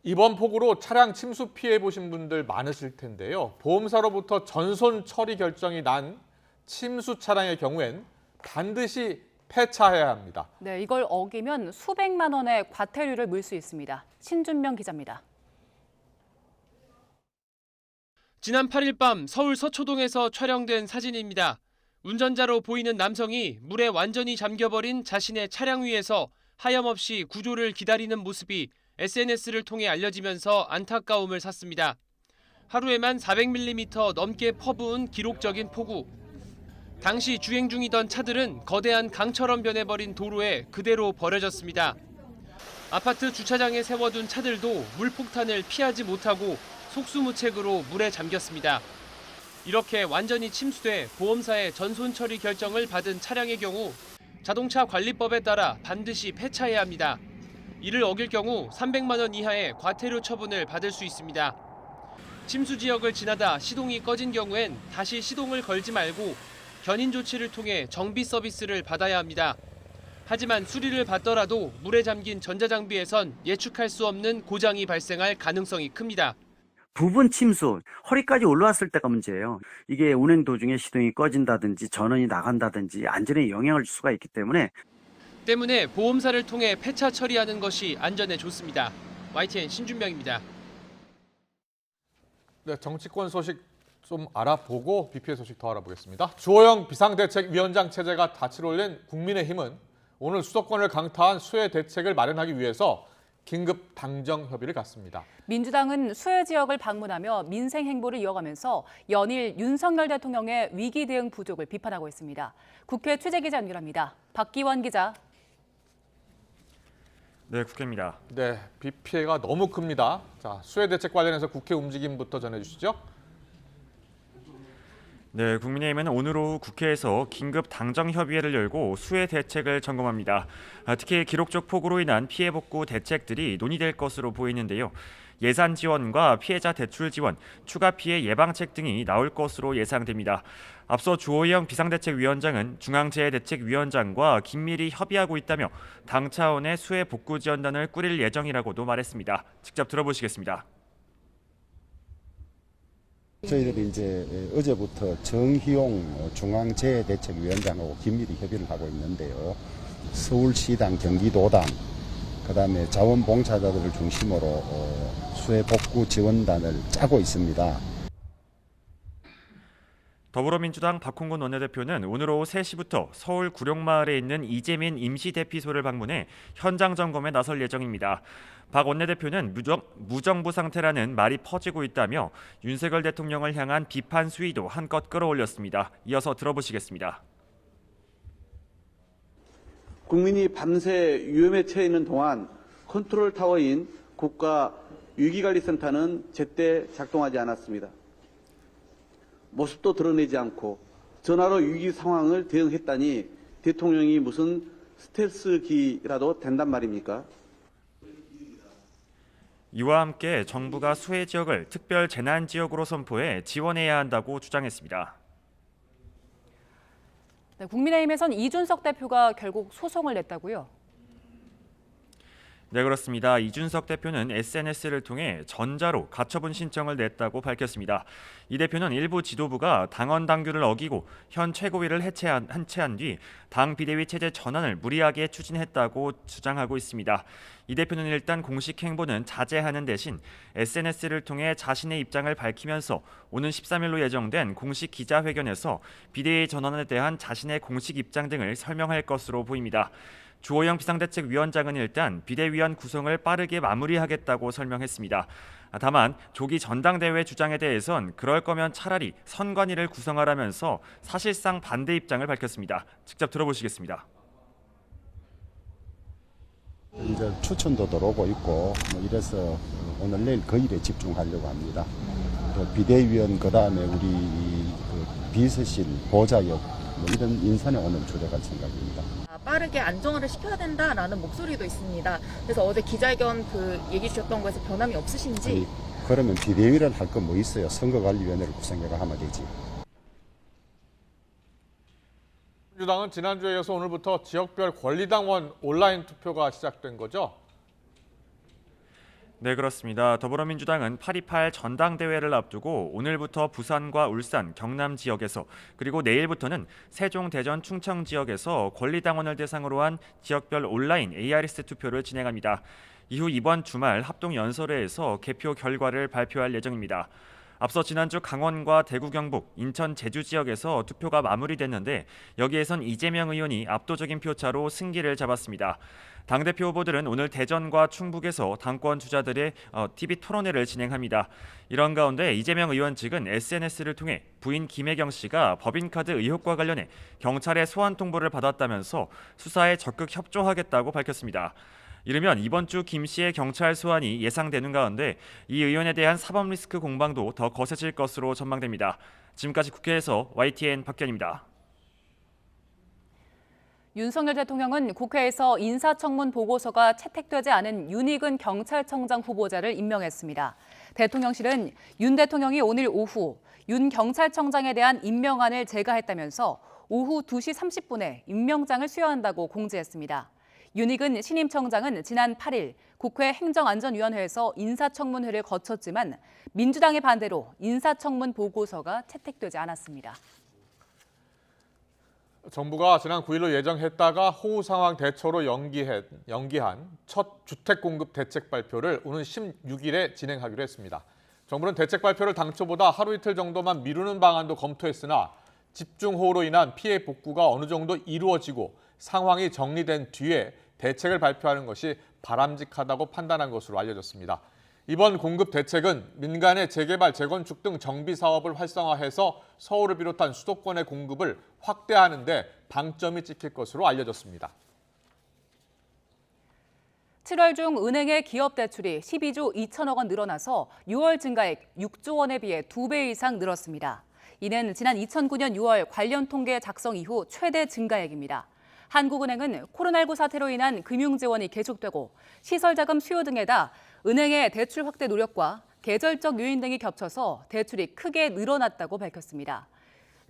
A: 이번 폭우로 차량 침수 피해 보신 분들 많으실 텐데요. 보험사로부터 전손 처리 결정이 난 침수 차량의 경우엔 반드시 폐차해야 합니다.
B: 네, 이걸 어기면 수백만 원의 과태료를 물 수 있습니다. 신준명 기자입니다.
K: 지난 8일 밤 서울 서초동에서 촬영된 사진입니다. 운전자로 보이는 남성이 물에 완전히 잠겨버린 자신의 차량 위에서 하염없이 구조를 기다리는 모습이 SNS를 통해 알려지면서 안타까움을 샀습니다. 하루에만 400mm 넘게 퍼부은 기록적인 폭우. 당시 주행 중이던 차들은 거대한 강처럼 변해버린 도로에 그대로 버려졌습니다. 아파트 주차장에 세워둔 차들도 물폭탄을 피하지 못하고 속수무책으로 물에 잠겼습니다. 이렇게 완전히 침수돼 보험사의 전손 처리 결정을 받은 차량의 경우 자동차 관리법에 따라 반드시 폐차해야 합니다. 이를 어길 경우 300만 원 이하의 과태료 처분을 받을 수 있습니다. 침수 지역을 지나다 시동이 꺼진 경우엔 다시 시동을 걸지 말고 견인 조치를 통해 정비 서비스를 받아야 합니다. 하지만 수리를 받더라도 물에 잠긴 전자장비에선 예측할 수 없는 고장이 발생할 가능성이 큽니다.
L: 부분 침수, 허리까지 올라왔을 때가 문제예요. 이게 운행 도중에 시동이 꺼진다든지 전원이 나간다든지 안전에 영향을 줄 수가 있기 때문에
K: 보험사를 통해 폐차 처리하는 것이 안전에 좋습니다. YTN 신준명입니다.
A: 네, 정치권 소식 좀 알아보고 비 피해 소식 더 알아보겠습니다. 주호영 비상대책위원장 체제가 닻을 올린 국민의힘은 오늘 수도권을 강타한 수해 대책을 마련하기 위해서 긴급 당정 협의를 갖습니다.
B: 민주당은 수해 지역을 방문하며 민생 행보를 이어가면서 연일 윤석열 대통령의 위기 대응 부족을 비판하고 있습니다. 국회 취재기자 연결합니다. 박기원 기자.
M: 네, 국회입니다.
A: 네, 비 피해가 너무 큽니다. 자, 수해 대책 관련해서 국회 움직임부터 전해주시죠.
M: 네, 국민의힘은 오늘 오후 국회에서 긴급 당정협의회를 열고 수해 대책을 점검합니다. 특히 기록적 폭우로 인한 피해 복구 대책들이 논의될 것으로 보이는데요. 예산 지원과 피해자 대출 지원, 추가 피해 예방책 등이 나올 것으로 예상됩니다. 앞서 주호영 비상대책위원장은 중앙재해대책위원장과 긴밀히 협의하고 있다며 당 차원의 수해 복구 지원단을 꾸릴 예정이라고도 말했습니다. 직접 들어보시겠습니다.
N: 저희들이 이제 어제부터 정희용 중앙재해대책위원장하고 긴밀히 협의를 하고 있는데요. 서울시당, 경기도당, 그다음에 자원봉사자들을 중심으로 수해 복구 지원단을 짜고 있습니다.
M: 더불어민주당 박홍근 원내대표는 오늘 오후 3시부터 서울 구룡마을에 있는 이재민 임시대피소를 방문해 현장 점검에 나설 예정입니다. 박 원내대표는 무정부 상태라는 말이 퍼지고 있다며 윤석열 대통령을 향한 비판 수위도 한껏 끌어올렸습니다. 이어서 들어보시겠습니다.
O: 국민이 밤새 위험에 처해 있는 동안 컨트롤 타워인 국가위기관리센터는 제때 작동하지 않았습니다. 모습도 드러내지 않고 전화로 위기 상황을 대응했다니 대통령이 무슨 스텔스기라도 된단 말입니까?
M: 이와 함께 정부가 수해 지역을 특별 재난 지역으로 선포해 지원해야 한다고 주장했습니다. 네,
B: 국민의힘에선 이준석 대표가 결국 소송을 냈다고요?
M: 네, 그렇습니다. 이준석 대표는 SNS를 통해 전자로 가처분 신청을 냈다고 밝혔습니다. 이 대표는 일부 지도부가 당원 당규를 어기고 현 최고위를 해체한 뒤 당 비대위 체제 전환을 무리하게 추진했다고 주장하고 있습니다. 이 대표는 일단 공식 행보는 자제하는 대신 SNS를 통해 자신의 입장을 밝히면서 오는 13일로 예정된 공식 기자회견에서 비대위 전환에 대한 자신의 공식 입장 등을 설명할 것으로 보입니다. 주호영 비상대책위원장은 일단 비대위원 구성을 빠르게 마무리하겠다고 설명했습니다. 다만 조기 전당대회 주장에 대해선 그럴 거면 차라리 선관위를 구성하라면서 사실상 반대 입장을 밝혔습니다. 직접 들어보시겠습니다.
N: 이제 추천도 들어오고 있고 이래서 오늘 내일 그 일에 집중하려고 합니다. 또 비대위원 그다음에 우리 비서실 보좌역 이런 인선에 오늘 주력할 생각입니다.
P: 빠르게 안정화를 시켜야 된다라는 목소리도 있습니다. 그래서 어제 기자회견 얘기 주셨던 거에서 변함이 없으신지?
N: 아니, 그러면 비대위를 할 거 뭐 있어요? 선거관리위원회를 구성해가 하면 되지.
A: 민주당은 지난주에 이어서 오늘부터 지역별 권리당원 온라인 투표가 시작된 거죠?
M: 네, 그렇습니다. 더불어민주당은 8.28 전당대회를 앞두고 오늘부터 부산과 울산, 경남 지역에서 그리고 내일부터는 세종, 대전, 충청 지역에서 권리당원을 대상으로 한 지역별 온라인 ARS 투표를 진행합니다. 이후 이번 주말 합동연설회에서 개표 결과를 발표할 예정입니다. 앞서 지난주 강원과 대구, 경북, 인천, 제주 지역에서 투표가 마무리됐는데 여기에선 이재명 의원이 압도적인 표차로 승기를 잡았습니다. 당대표 후보들은 오늘 대전과 충북에서 당권 주자들의 TV 토론회를 진행합니다. 이런 가운데 이재명 의원 측은 SNS를 통해 부인 김혜경 씨가 법인카드 의혹과 관련해 경찰의 소환 통보를 받았다면서 수사에 적극 협조하겠다고 밝혔습니다. 이르면 이번 주 김 씨의 경찰 소환이 예상되는 가운데 이 의원에 대한 사법 리스크 공방도 더 거세질 것으로 전망됩니다. 지금까지 국회에서 YTN 박견입니다.
B: 윤석열 대통령은 국회에서 인사청문 보고서가 채택되지 않은 윤익은 경찰청장 후보자를 임명했습니다. 대통령실은 윤 대통령이 오늘 오후 윤 경찰청장에 대한 임명안을 제거했다면서 오후 2시 30분에 임명장을 수여한다고 공지했습니다. 윤익은 신임 청장은 지난 8일 국회 행정안전위원회에서 인사청문회를 거쳤지만 민주당의 반대로 인사청문 보고서가 채택되지 않았습니다.
A: 정부가 지난 9일로 예정했다가 호우 상황 대처로 연기한 첫 주택 공급 대책 발표를 오는 16일에 진행하기로 했습니다. 정부는 대책 발표를 당초보다 하루 이틀 정도만 미루는 방안도 검토했으나 집중호우로 인한 피해 복구가 어느 정도 이루어지고 상황이 정리된 뒤에 대책을 발표하는 것이 바람직하다고 판단한 것으로 알려졌습니다. 이번 공급 대책은 민간의 재개발, 재건축 등 정비 사업을 활성화해서 서울을 비롯한 수도권의 공급을 확대하는 데 방점이 찍힐 것으로 알려졌습니다.
B: 7월 중 은행의 기업 대출이 12조 2천억 원 늘어나서 6월 증가액 6조 원에 비해 2배 이상 늘었습니다. 이는 지난 2009년 6월 관련 통계 작성 이후 최대 증가액입니다. 한국은행은 코로나19 사태로 인한 금융 지원이 계속되고 시설자금 수요 등에다 은행의 대출 확대 노력과 계절적 요인 등이 겹쳐서 대출이 크게 늘어났다고 밝혔습니다.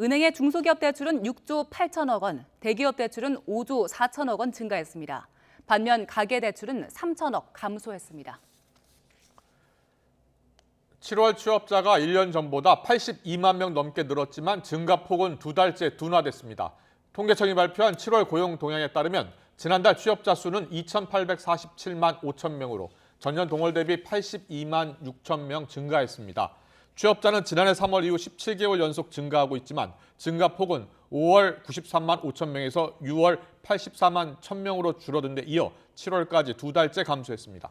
B: 은행의 중소기업 대출은 6조 8천억 원, 대기업 대출은 5조 4천억 원 증가했습니다. 반면 가계 대출은 3천억 감소했습니다.
A: 7월 취업자가 1년 전보다 82만 명 넘게 늘었지만 증가폭은 2달째 둔화됐습니다. 통계청이 발표한 7월 고용 동향에 따르면 지난달 취업자 수는 2,847만 5천 명으로 전년 동월 대비 82만 6천 명 증가했습니다. 취업자는 지난해 3월 이후 17개월 연속 증가하고 있지만 증가폭은 5월 93만 5천 명에서 6월 84만 1천 명으로 줄어든 데 이어 7월까지 2달째 감소했습니다.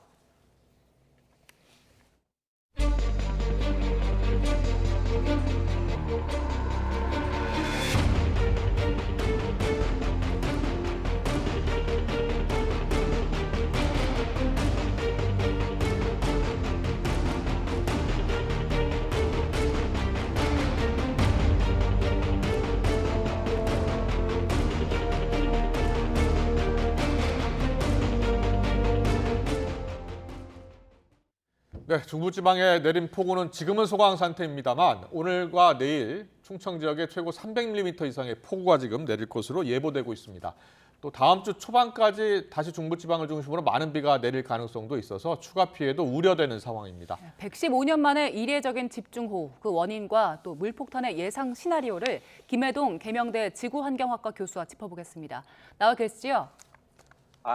A: 네, 중부지방에 내린 폭우는 지금은 소강 상태입니다만 오늘과 내일 충청 지역에 최고 300mm 이상의 폭우가 지금 내릴 것으로 예보되고 있습니다. 또 다음 주 초반까지 다시 중부지방을 중심으로 많은 비가 내릴 가능성도 있어서 추가 피해도 우려되는 상황입니다.
B: 115년 만에 이례적인 집중호우, 그 원인과 또 물폭탄의 예상 시나리오를 김해동 계명대 지구환경학과 교수와 짚어보겠습니다. 나와 계시지요?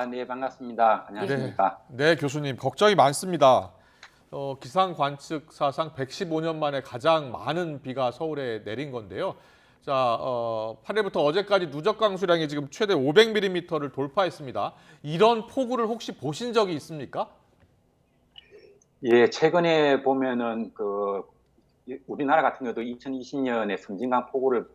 Q: 네, 반갑습니다. 안녕하십니까?
A: 네, 교수님. 걱정이 많습니다. 기상 관측 사상 115년 만에 가장 많은 비가 서울에 내린 건데요. 자, 8일부터 어제까지 누적 강수량이 지금 최대 500mm를 돌파했습니다. 이런 폭우를 혹시 보신 적이 있습니까?
Q: 예, 최근에 보면은 우리나라 같은 경우도 2020년에 섬진강 폭우를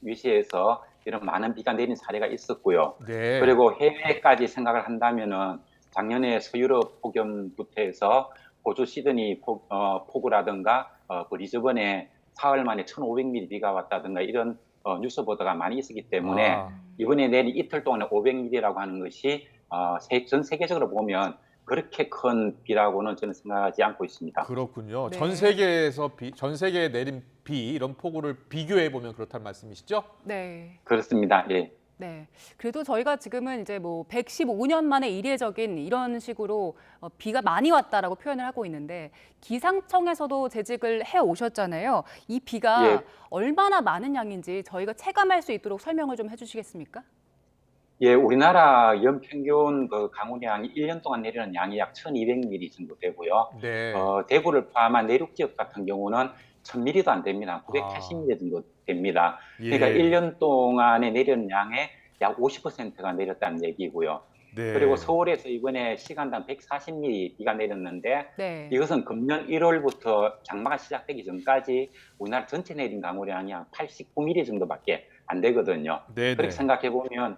Q: 위시해서 이런 많은 비가 내린 사례가 있었고요.
A: 네.
Q: 그리고 해외까지 생각을 한다면은 작년에 서유럽 폭염부터 해서 호주 시드니 폭우라든가 리즈번에 사흘 만에 1,500mm 비가 왔다든가 이런 뉴스 보도가 많이 있었기 때문에 이번에 내린 이틀 동안에 500mm라고 하는 것이 전 세계적으로 보면 그렇게 큰 비라고는 저는 생각하지 않고 있습니다.
A: 그렇군요.
B: 네.
A: 전 세계에 내린 비 이런 폭우를 비교해 보면 그렇다는 말씀이시죠?
B: 네.
Q: 그렇습니다. 예.
B: 네. 그래도 저희가 지금은 이제 115년 만에 이례적인 이런 식으로 비가 많이 왔다라고 표현을 하고 있는데 기상청에서도 재직을 해 오셨잖아요. 이 비가
Q: 예.
B: 얼마나 많은 양인지 저희가 체감할 수 있도록 설명을 좀 해주시겠습니까?
Q: 예, 우리나라 연평균 강우량이 1년 동안 내리는 양이 약 1,200mm 정도 되고요.
A: 네.
Q: 대구를 포함한 내륙 지역 같은 경우는 1,000mm도 안 됩니다. 980mm 정도 됩니다.
A: 예.
Q: 그러니까 1년 동안에 내리는 양의 약 50%가 내렸다는 얘기고요.
A: 네.
Q: 그리고 서울에서 이번에 시간당 140mm 비가 내렸는데
B: 네.
Q: 이것은 금년 1월부터 장마가 시작되기 전까지 우리나라 전체 내린 강우량이 한 89mm 정도밖에 안 되거든요.
A: 네,
Q: 그렇게
A: 네.
Q: 생각해 보면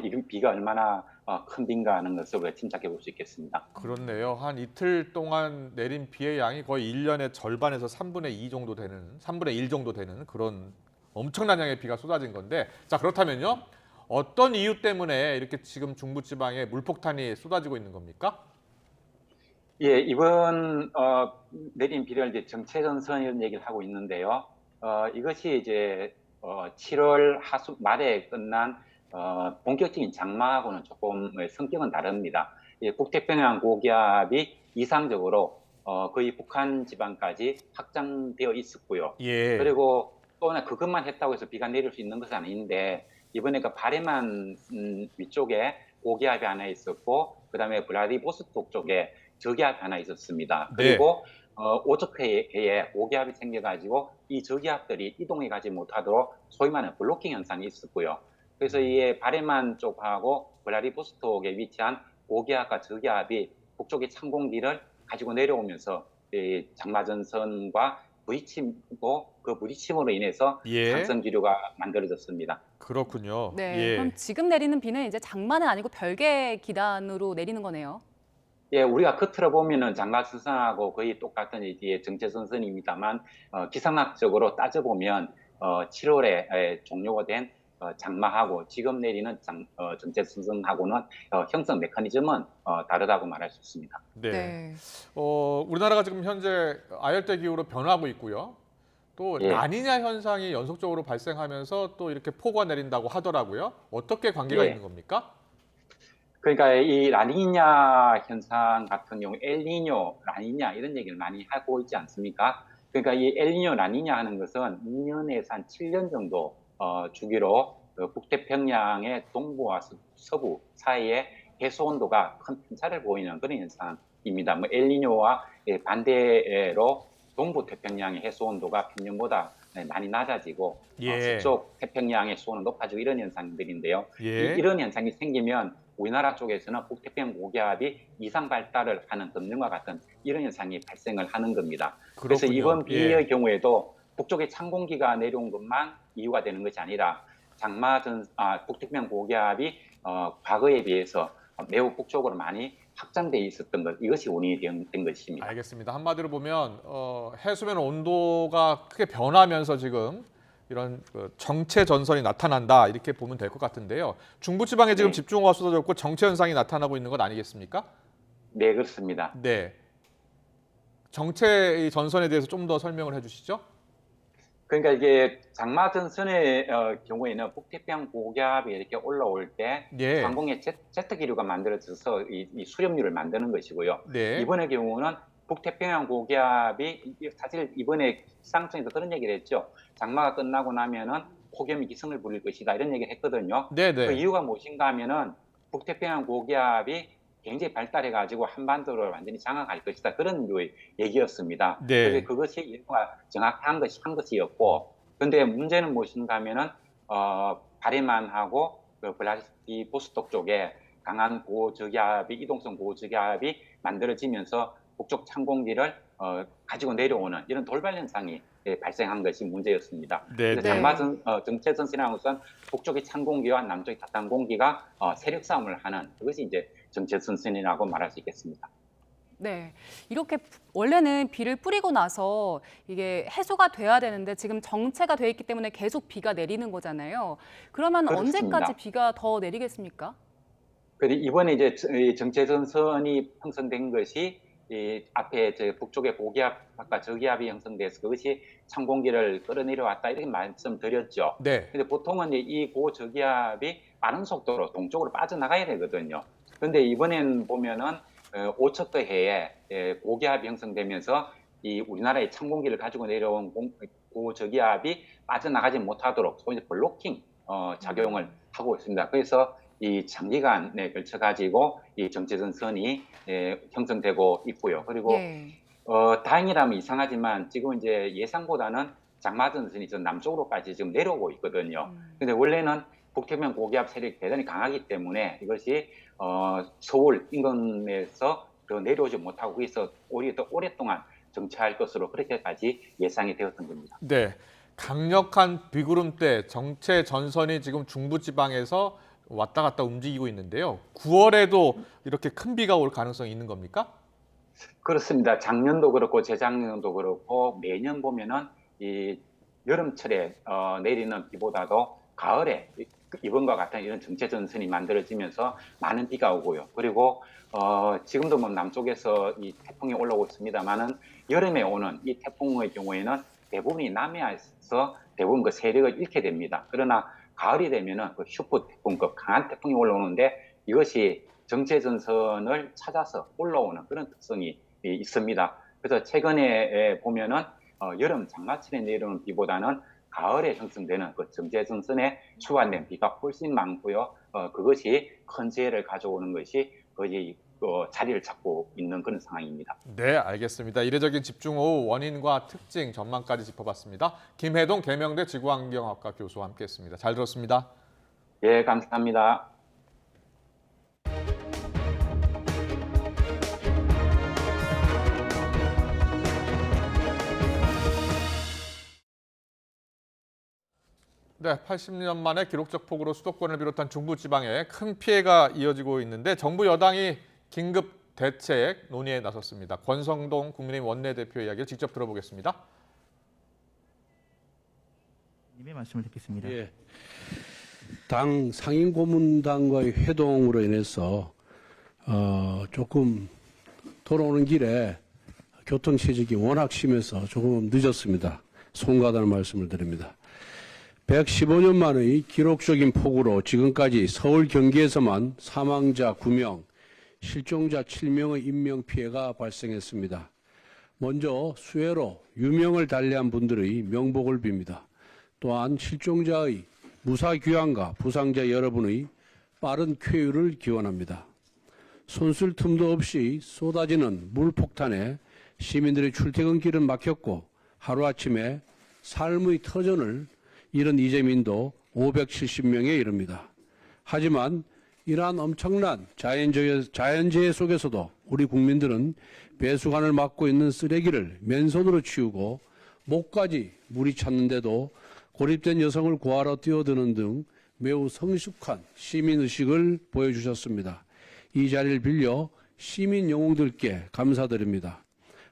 Q: 이 비가 얼마나 큰 비인가 하는 것을 우리가 짐작해 볼 수 있겠습니다.
A: 그렇네요. 한 이틀 동안 내린 비의 양이 거의 1년의 절반에서 3분의 1 정도 되는 그런 엄청난 양의 비가 쏟아진 건데, 자, 그렇다면요. 어떤 이유 때문에 이렇게 지금 중부지방에 물폭탄이 쏟아지고 있는 겁니까?
Q: 예, 이번 내린 비를 이제 정체전선 이런 얘기를 하고 있는데요. 이것이 이제 7월 하순 말에 끝난 본격적인 장마하고는 조금 성격은 다릅니다. 예, 북태평양 고기압이 이상적으로 거의 북한 지방까지 확장되어 있었고요.
A: 예.
Q: 그리고 또 하나 그것만 했다고 해서 비가 내릴 수 있는 것은 아닌데 이번에 그 바레만 위쪽에 고기압이 하나 있었고 그다음에 블라디보스톡 쪽에 저기압이 하나 있었습니다.
A: 네.
Q: 그리고 오적해에 고기압이 생겨가지고 이 저기압들이 이동해 가지 못하도록 소위 말하는 블로킹 현상이 있었고요. 그래서 이 바레만 쪽하고 블라디보스톡에 위치한 고기압과 저기압이 북쪽의 찬 공기를 가지고 내려오면서 장마전선과 부딪히고 그 부딪힘으로 인해서
A: 예.
Q: 상승 기류가 만들어졌습니다.
A: 그렇군요.
B: 네.
A: 예.
B: 그럼 지금 내리는 비는 이제 장마는 아니고 별개 기단으로 내리는 거네요.
Q: 예, 우리가 겉으로 보면은 장마전선하고 거의 똑같은 이제 정체전선입니다만 기상학적으로 따져보면 7월에 종료가 된 장마하고 지금 내리는 정체전선하고는 형성 메커니즘은 다르다고 말할 수 있습니다.
A: 네.
B: 네.
A: 우리나라가 지금 현재 아열대 기후로 변하고 있고요. 또
Q: 예.
A: 라니냐 현상이 연속적으로 발생하면서 또 이렇게 폭우가 내린다고 하더라고요. 어떻게 관계가
Q: 예.
A: 있는 겁니까?
Q: 그러니까 이 라니냐 현상 같은 경우 엘니뇨, 라니냐 이런 얘기를 많이 하고 있지 않습니까? 그러니까 이 엘니뇨, 라니냐 하는 것은 2년에서 한 7년 정도 주기로 북태평양의 동부와 서부 사이에 해수 온도가 큰 편차를 보이는 그런 현상입니다. 엘니뇨와 반대로 동부 태평양의 해수 온도가 평년보다 많이 낮아지고
A: 예.
Q: 서쪽 태평양의 수온은 높아지고 이런 현상들인데요.
A: 예.
Q: 이런 현상이 생기면 우리나라 쪽에서는 북태평양 고기압이 이상 발달을 하는 금년과 같은 이런 현상이 발생을 하는 겁니다. 그래서
A: 그렇군요.
Q: 이번 비의
A: 예.
Q: 경우에도 북쪽에 찬 공기가 내려온 것만 이유가 되는 것이 아니라 북태평양 고기압이 과거에 비해서 매우 북쪽으로 많이 확장돼 있었던 것, 이것이 원인이 된 것입니다.
A: 알겠습니다. 한마디로 보면 해수면 온도가 크게 변하면서 지금 이런 정체 전선이 나타난다 이렇게 보면 될 것 같은데요. 중부지방에 지금
Q: 네.
A: 집중호우가 쏟아졌고 정체 현상이 나타나고 있는 것 아니겠습니까?
Q: 네, 그렇습니다.
A: 네. 정체 전선에 대해서 좀 더 설명을 해주시죠.
Q: 그러니까 이게 장마 전선의 경우에는 북태평양 고기압이 이렇게 올라올 때
A: 예.
Q: 상공에 제트 기류가 만들어져서 이 수렴류를 만드는 것이고요.
A: 네.
Q: 이번의 경우는 북태평양 고기압이 사실 이번에 기상청에서 그런 얘기를 했죠. 장마가 끝나고 나면은 폭염이 기승을 부릴 것이다 이런 얘기를 했거든요.
A: 네네.
Q: 그 이유가 무엇인가 하면은 북태평양 고기압이 굉장히 발달해가지고 한반도를 완전히 장악할 것이다 그런 류의 얘기였습니다.
A: 네.
Q: 그래서 그것이 일부가 정확한 것이었고, 근데 문제는 무엇인가 하면은 바레만 하고 그 블라디보스톡 쪽에 강한 고저기압이 이동성 고저기압이 만들어지면서 북쪽 찬 공기를 가지고 내려오는 이런 돌발 현상이 발생한 것이 문제였습니다.
A: 네,
Q: 그래서 장마 정체전선이라는 것은 북쪽의 찬 공기와 남쪽의 따뜻한 공기가 세력 싸움을 하는 그것이 이제 정체전선이라고 말할 수 있겠습니다.
B: 네, 이렇게 원래는 비를 뿌리고 나서 이게 해소가 돼야 되는데 지금 정체가 돼 있기 때문에 계속 비가 내리는 거잖아요. 그러면
Q: 그렇습니다.
B: 언제까지 비가 더 내리겠습니까?
Q: 그리고 이번에 이제 정체전선이 형성된 것이 이 앞에 북쪽의 고기압과 저기압이 형성돼서 그것이 찬 공기를 끌어내려왔다 이렇게 말씀드렸죠.
A: 네.
Q: 근데 보통은 이 고저기압이 빠른 속도로 동쪽으로 빠져나가야 되거든요. 근데 이번엔 보면은 5척도 해에 고기압이 형성되면서 이 우리나라의 찬 공기를 가지고 내려온 고저기압이 빠져나가지 못하도록 소위 블로킹 작용을 하고 있습니다. 그래서 이 장기간에 걸쳐 가지고 이 정체전선이 형성되고 있고요. 그리고 다행이라면 이상하지만 지금 이제 예상보다는 장마전선이 좀 남쪽으로까지 지금 내려오고 있거든요. 근데 원래는 북태평양 고기압 세력이 대단히 강하기 때문에 이것이 서울 인근에서 더 내려오지 못하고 거기서 오히려 더 오랫동안 정체할 것으로 그렇게까지 예상이 되었던 겁니다.
A: 네, 강력한 비구름대 정체 전선이 지금 중부지방에서 왔다 갔다 움직이고 있는데요. 9월에도 이렇게 큰 비가 올 가능성이 있는 겁니까?
Q: 그렇습니다. 작년도 그렇고 재작년도 그렇고 매년 보면은 이 여름철에 내리는 비보다도 가을에 이번과 같은 이런 정체 전선이 만들어지면서 많은 비가 오고요. 그리고 지금도 뭐 남쪽에서 이 태풍이 올라오고 있습니다만은 여름에 오는 이 태풍의 경우에는 대부분이 남해에서 대부분 그 세력을 잃게 됩니다. 그러나 가을이 되면은 그 슈퍼 태풍급 강한 태풍이 올라오는데 이것이 정체 전선을 찾아서 올라오는 그런 특성이 있습니다. 그래서 최근에 보면은 여름 장마철에 내려오는 비보다는 가을에 형성되는 그 정체 전선에 수반된 비가 훨씬 많고요. 그것이 큰 재해를 가져오는 것이 거의 자리를 잡고 있는 그런 상황입니다.
A: 네, 알겠습니다. 이례적인 집중호우 원인과 특징 전망까지 짚어봤습니다. 김해동 계명대 지구환경학과 교수와 함께했습니다. 잘 들었습니다.
Q: 예, 감사합니다.
A: 네, 80년 만에 기록적 폭우로 수도권을 비롯한 중부지방에 큰 피해가 이어지고 있는데 정부 여당이 긴급 대책 논의에 나섰습니다. 권성동 국민의힘 원내대표 이야기를 직접 들어보겠습니다.
R: 님의 말씀을 듣겠습니다.
S: 예. 당 상임고문단과의 회동으로 인해서 조금 돌아오는 길에 교통체증이 워낙 심해서 조금 늦었습니다. 송구하다는 말씀을 드립니다. 115년 만의 기록적인 폭우로 지금까지 서울 경기에서만 사망자 9명, 실종자 7명의 인명피해가 발생했습니다. 먼저 수해로 유명을 달리한 분들의 명복을 빕니다. 또한 실종자의 무사귀환과 부상자 여러분의 빠른 쾌유를 기원합니다. 손쓸 틈도 없이 쏟아지는 물폭탄에 시민들의 출퇴근길은 막혔고 하루아침에 삶의 터전을 잃은 이재민도 570명에 이릅니다. 하지만 이러한 엄청난 자연재해 속에서도 우리 국민들은 배수관을 막고 있는 쓰레기를 맨손으로 치우고 목까지 물이 찼는데도 고립된 여성을 구하러 뛰어드는 등 매우 성숙한 시민의식을 보여주셨습니다. 이 자리를 빌려 시민 영웅들께 감사드립니다.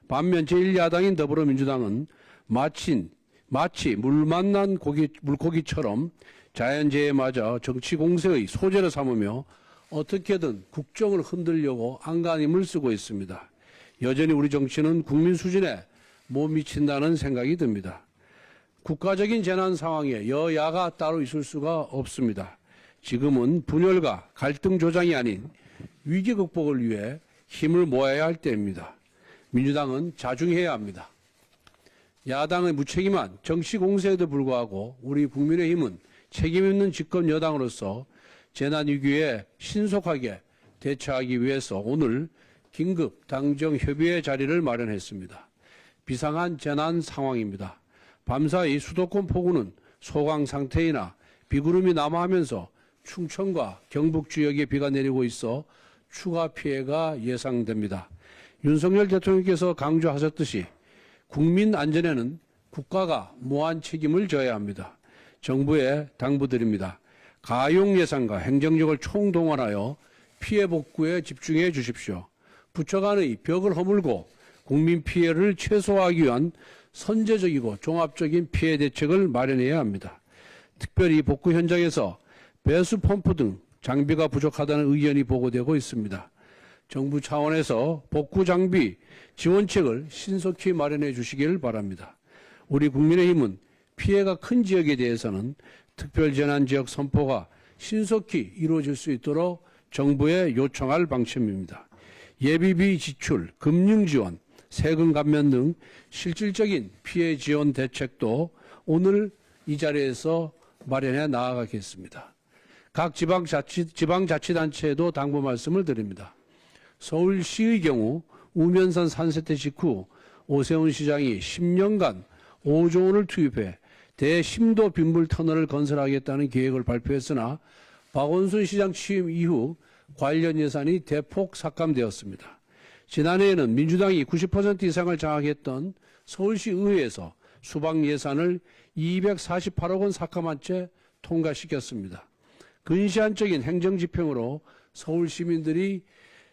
S: 반면 제1야당인 더불어민주당은 마치 물 만난 물고기처럼 자연재해에 맞아 정치 공세의 소재를 삼으며 어떻게든 국정을 흔들려고 안간힘을 쓰고 있습니다. 여전히 우리 정치는 국민 수준에 못 미친다는 생각이 듭니다. 국가적인 재난 상황에 여야가 따로 있을 수가 없습니다. 지금은 분열과 갈등 조장이 아닌 위기 극복을 위해 힘을 모아야 할 때입니다. 민주당은 자중해야 합니다. 야당의 무책임한 정치 공세에도 불구하고 우리 국민의힘은 책임있는 집권 여당으로서 재난위기에 신속하게 대처하기 위해서 오늘 긴급 당정협의회 자리를 마련했습니다. 비상한 재난 상황입니다. 밤사이 수도권 폭우는 소강 상태이나 비구름이 남하하면서 충청과 경북 지역에 비가 내리고 있어 추가 피해가 예상됩니다. 윤석열 대통령께서 강조하셨듯이 국민 안전에는 국가가 무한 책임을 져야 합니다. 정부에 당부드립니다. 가용 예산과 행정력을 총동원하여 피해 복구에 집중해 주십시오. 부처 간의 벽을 허물고 국민 피해를 최소화하기 위한 선제적이고 종합적인 피해 대책을 마련해야 합니다. 특별히 복구 현장에서 배수 펌프 등 장비가 부족하다는 의견이 보고되고 있습니다. 정부 차원에서 복구 장비 지원책을 신속히 마련해 주시길 바랍니다. 우리 국민의힘은 피해가 큰 지역에 대해서는 특별재난지역 선포가 신속히 이루어질 수 있도록 정부에 요청할 방침입니다. 예비비 지출, 금융지원, 세금 감면 등 실질적인 피해 지원 대책도 오늘 이 자리에서 마련해 나아가겠습니다. 각 지방자치단체에도 당부 말씀을 드립니다. 서울시의 경우 우면산 산사태 직후 오세훈 시장이 10년간 5조 원을 투입해 대심도 빗물 터널을 건설하겠다는 계획을 발표했으나 박원순 시장 취임 이후 관련 예산이 대폭 삭감되었습니다. 지난해에는 민주당이 90% 이상을 장악했던 서울시 의회에서 수방 예산을 248억 원 삭감한 채 통과시켰습니다. 근시안적인 행정집행으로 서울 시민들이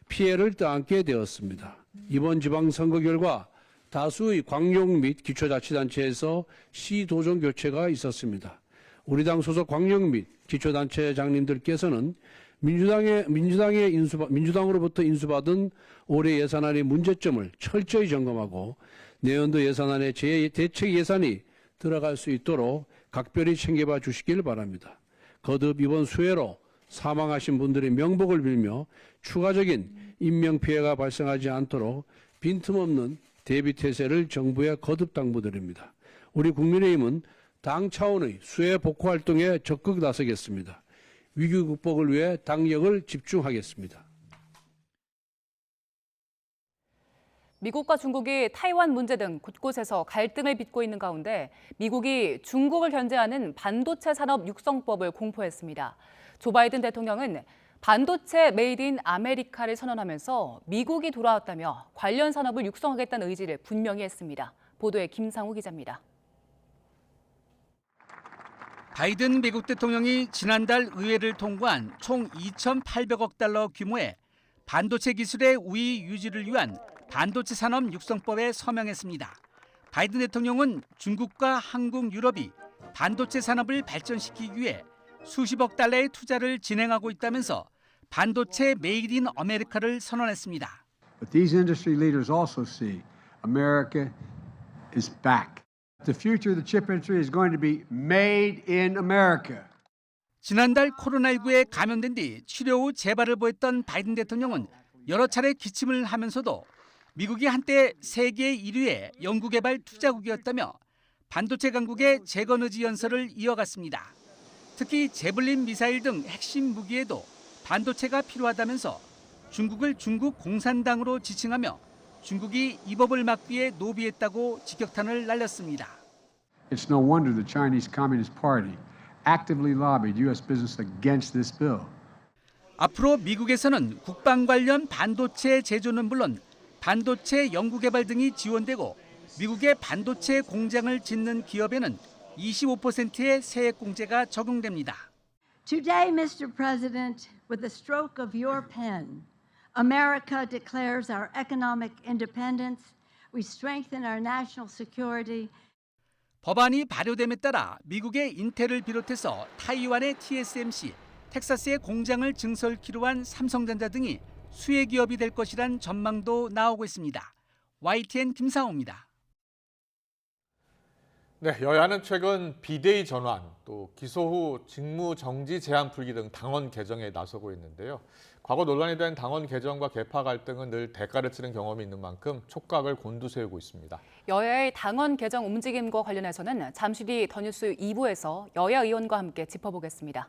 S: 피해를 떠안게 되었습니다. 이번 지방선거 결과 다수의 광역 및 기초자치단체에서 시도정 교체가 있었습니다. 우리 당 소속 광역 및 기초단체장님들께서는 민주당으로부터 인수받은 올해 예산안의 문제점을 철저히 점검하고 내년도 예산안에 대책 예산이 들어갈 수 있도록 각별히 챙겨봐 주시길 바랍니다. 거듭 이번 수해로 사망하신 분들의 명복을 빌며 추가적인 인명피해가 발생하지 않도록 빈틈없는 대비태세를 정부에 거듭 당부드립니다. 우리 국민의힘은 당 차원의 수해 복구 활동에 적극 나서겠습니다. 위기 극복을 위해 당력을 집중하겠습니다.
B: 미국과 중국이 타이완 문제 등 곳곳에서 갈등을 빚고 있는 가운데 미국이 중국을 견제하는 반도체 산업 육성법을 공포했습니다. 조 바이든 대통령은 반도체 메이드 인 아메리카를 선언하면서 미국이 돌아왔다며 관련 산업을 육성하겠다는 의지를 분명히 했습니다. 보도에 김상우 기자입니다.
T: 바이든 미국 대통령이 지난달 의회를 통과한 총 2,800억 달러 규모의 반도체 기술의 우위 유지를 위한 반도체 산업 육성법에 서명했습니다. 바이든 대통령은 중국과 한국, 유럽이 반도체 산업을 발전시키기 위해 수십억 달러의 투자를 진행하고 있다면서 반도체 메이드 인 아메리카를 선언했습니다.
U: But these industry leaders also see America is back. The future of the chip industry is going to be made in America.
T: 지난달 코로나19에 감염된 뒤 치료 후 재발을 보였던 바이든 대통령은 여러 차례 기침을 하면서도 미국이 한때 세계 1위의 연구개발 투자국이었다며 반도체 강국의 재건 의지 연설을 이어갔습니다. 특히 제블린 미사일 등 핵심 무기에도 반도체가 필요하다면서 중국을 중국 공산당으로 지칭하며 중국이 이 법을 막기 위해 노비했다고 직격탄을 날렸습니다.
U: It's no wonder the Chinese Communist Party actively lobbied U.S. business against this bill.
T: 앞으로 미국에서는 국방 관련 반도체 제조는 물론 반도체 연구개발 등이 지원되고 미국의 반도체 공장을 짓는 기업에는 25%의 세액공제가 적용됩니다.
V: Today, Mr. President, with the stroke of your pen, America declares our economic independence. We strengthen our national security.
T: 법안이 발효됨에 따라 미국의 인텔을 비롯해서 타이완의 TSMC, 텍사스의 공장을 증설키로 한 삼성전자 등이 수혜 기업이 될 것이란 전망도 나오고 있습니다. YTN 김상호입니다.
A: 네, 여야는 최근 비대위 전환, 또 기소 후 직무 정지 제한 풀기 등 당원 개정에 나서고 있는데요. 과거 논란이 된 당원 개정과 계파 갈등은 늘 대가를 치른 경험이 있는 만큼 촉각을 곤두세우고 있습니다.
B: 여야의 당원 개정 움직임과 관련해서는 잠시 뒤 더 뉴스 2부에서 여야 의원과 함께 짚어보겠습니다.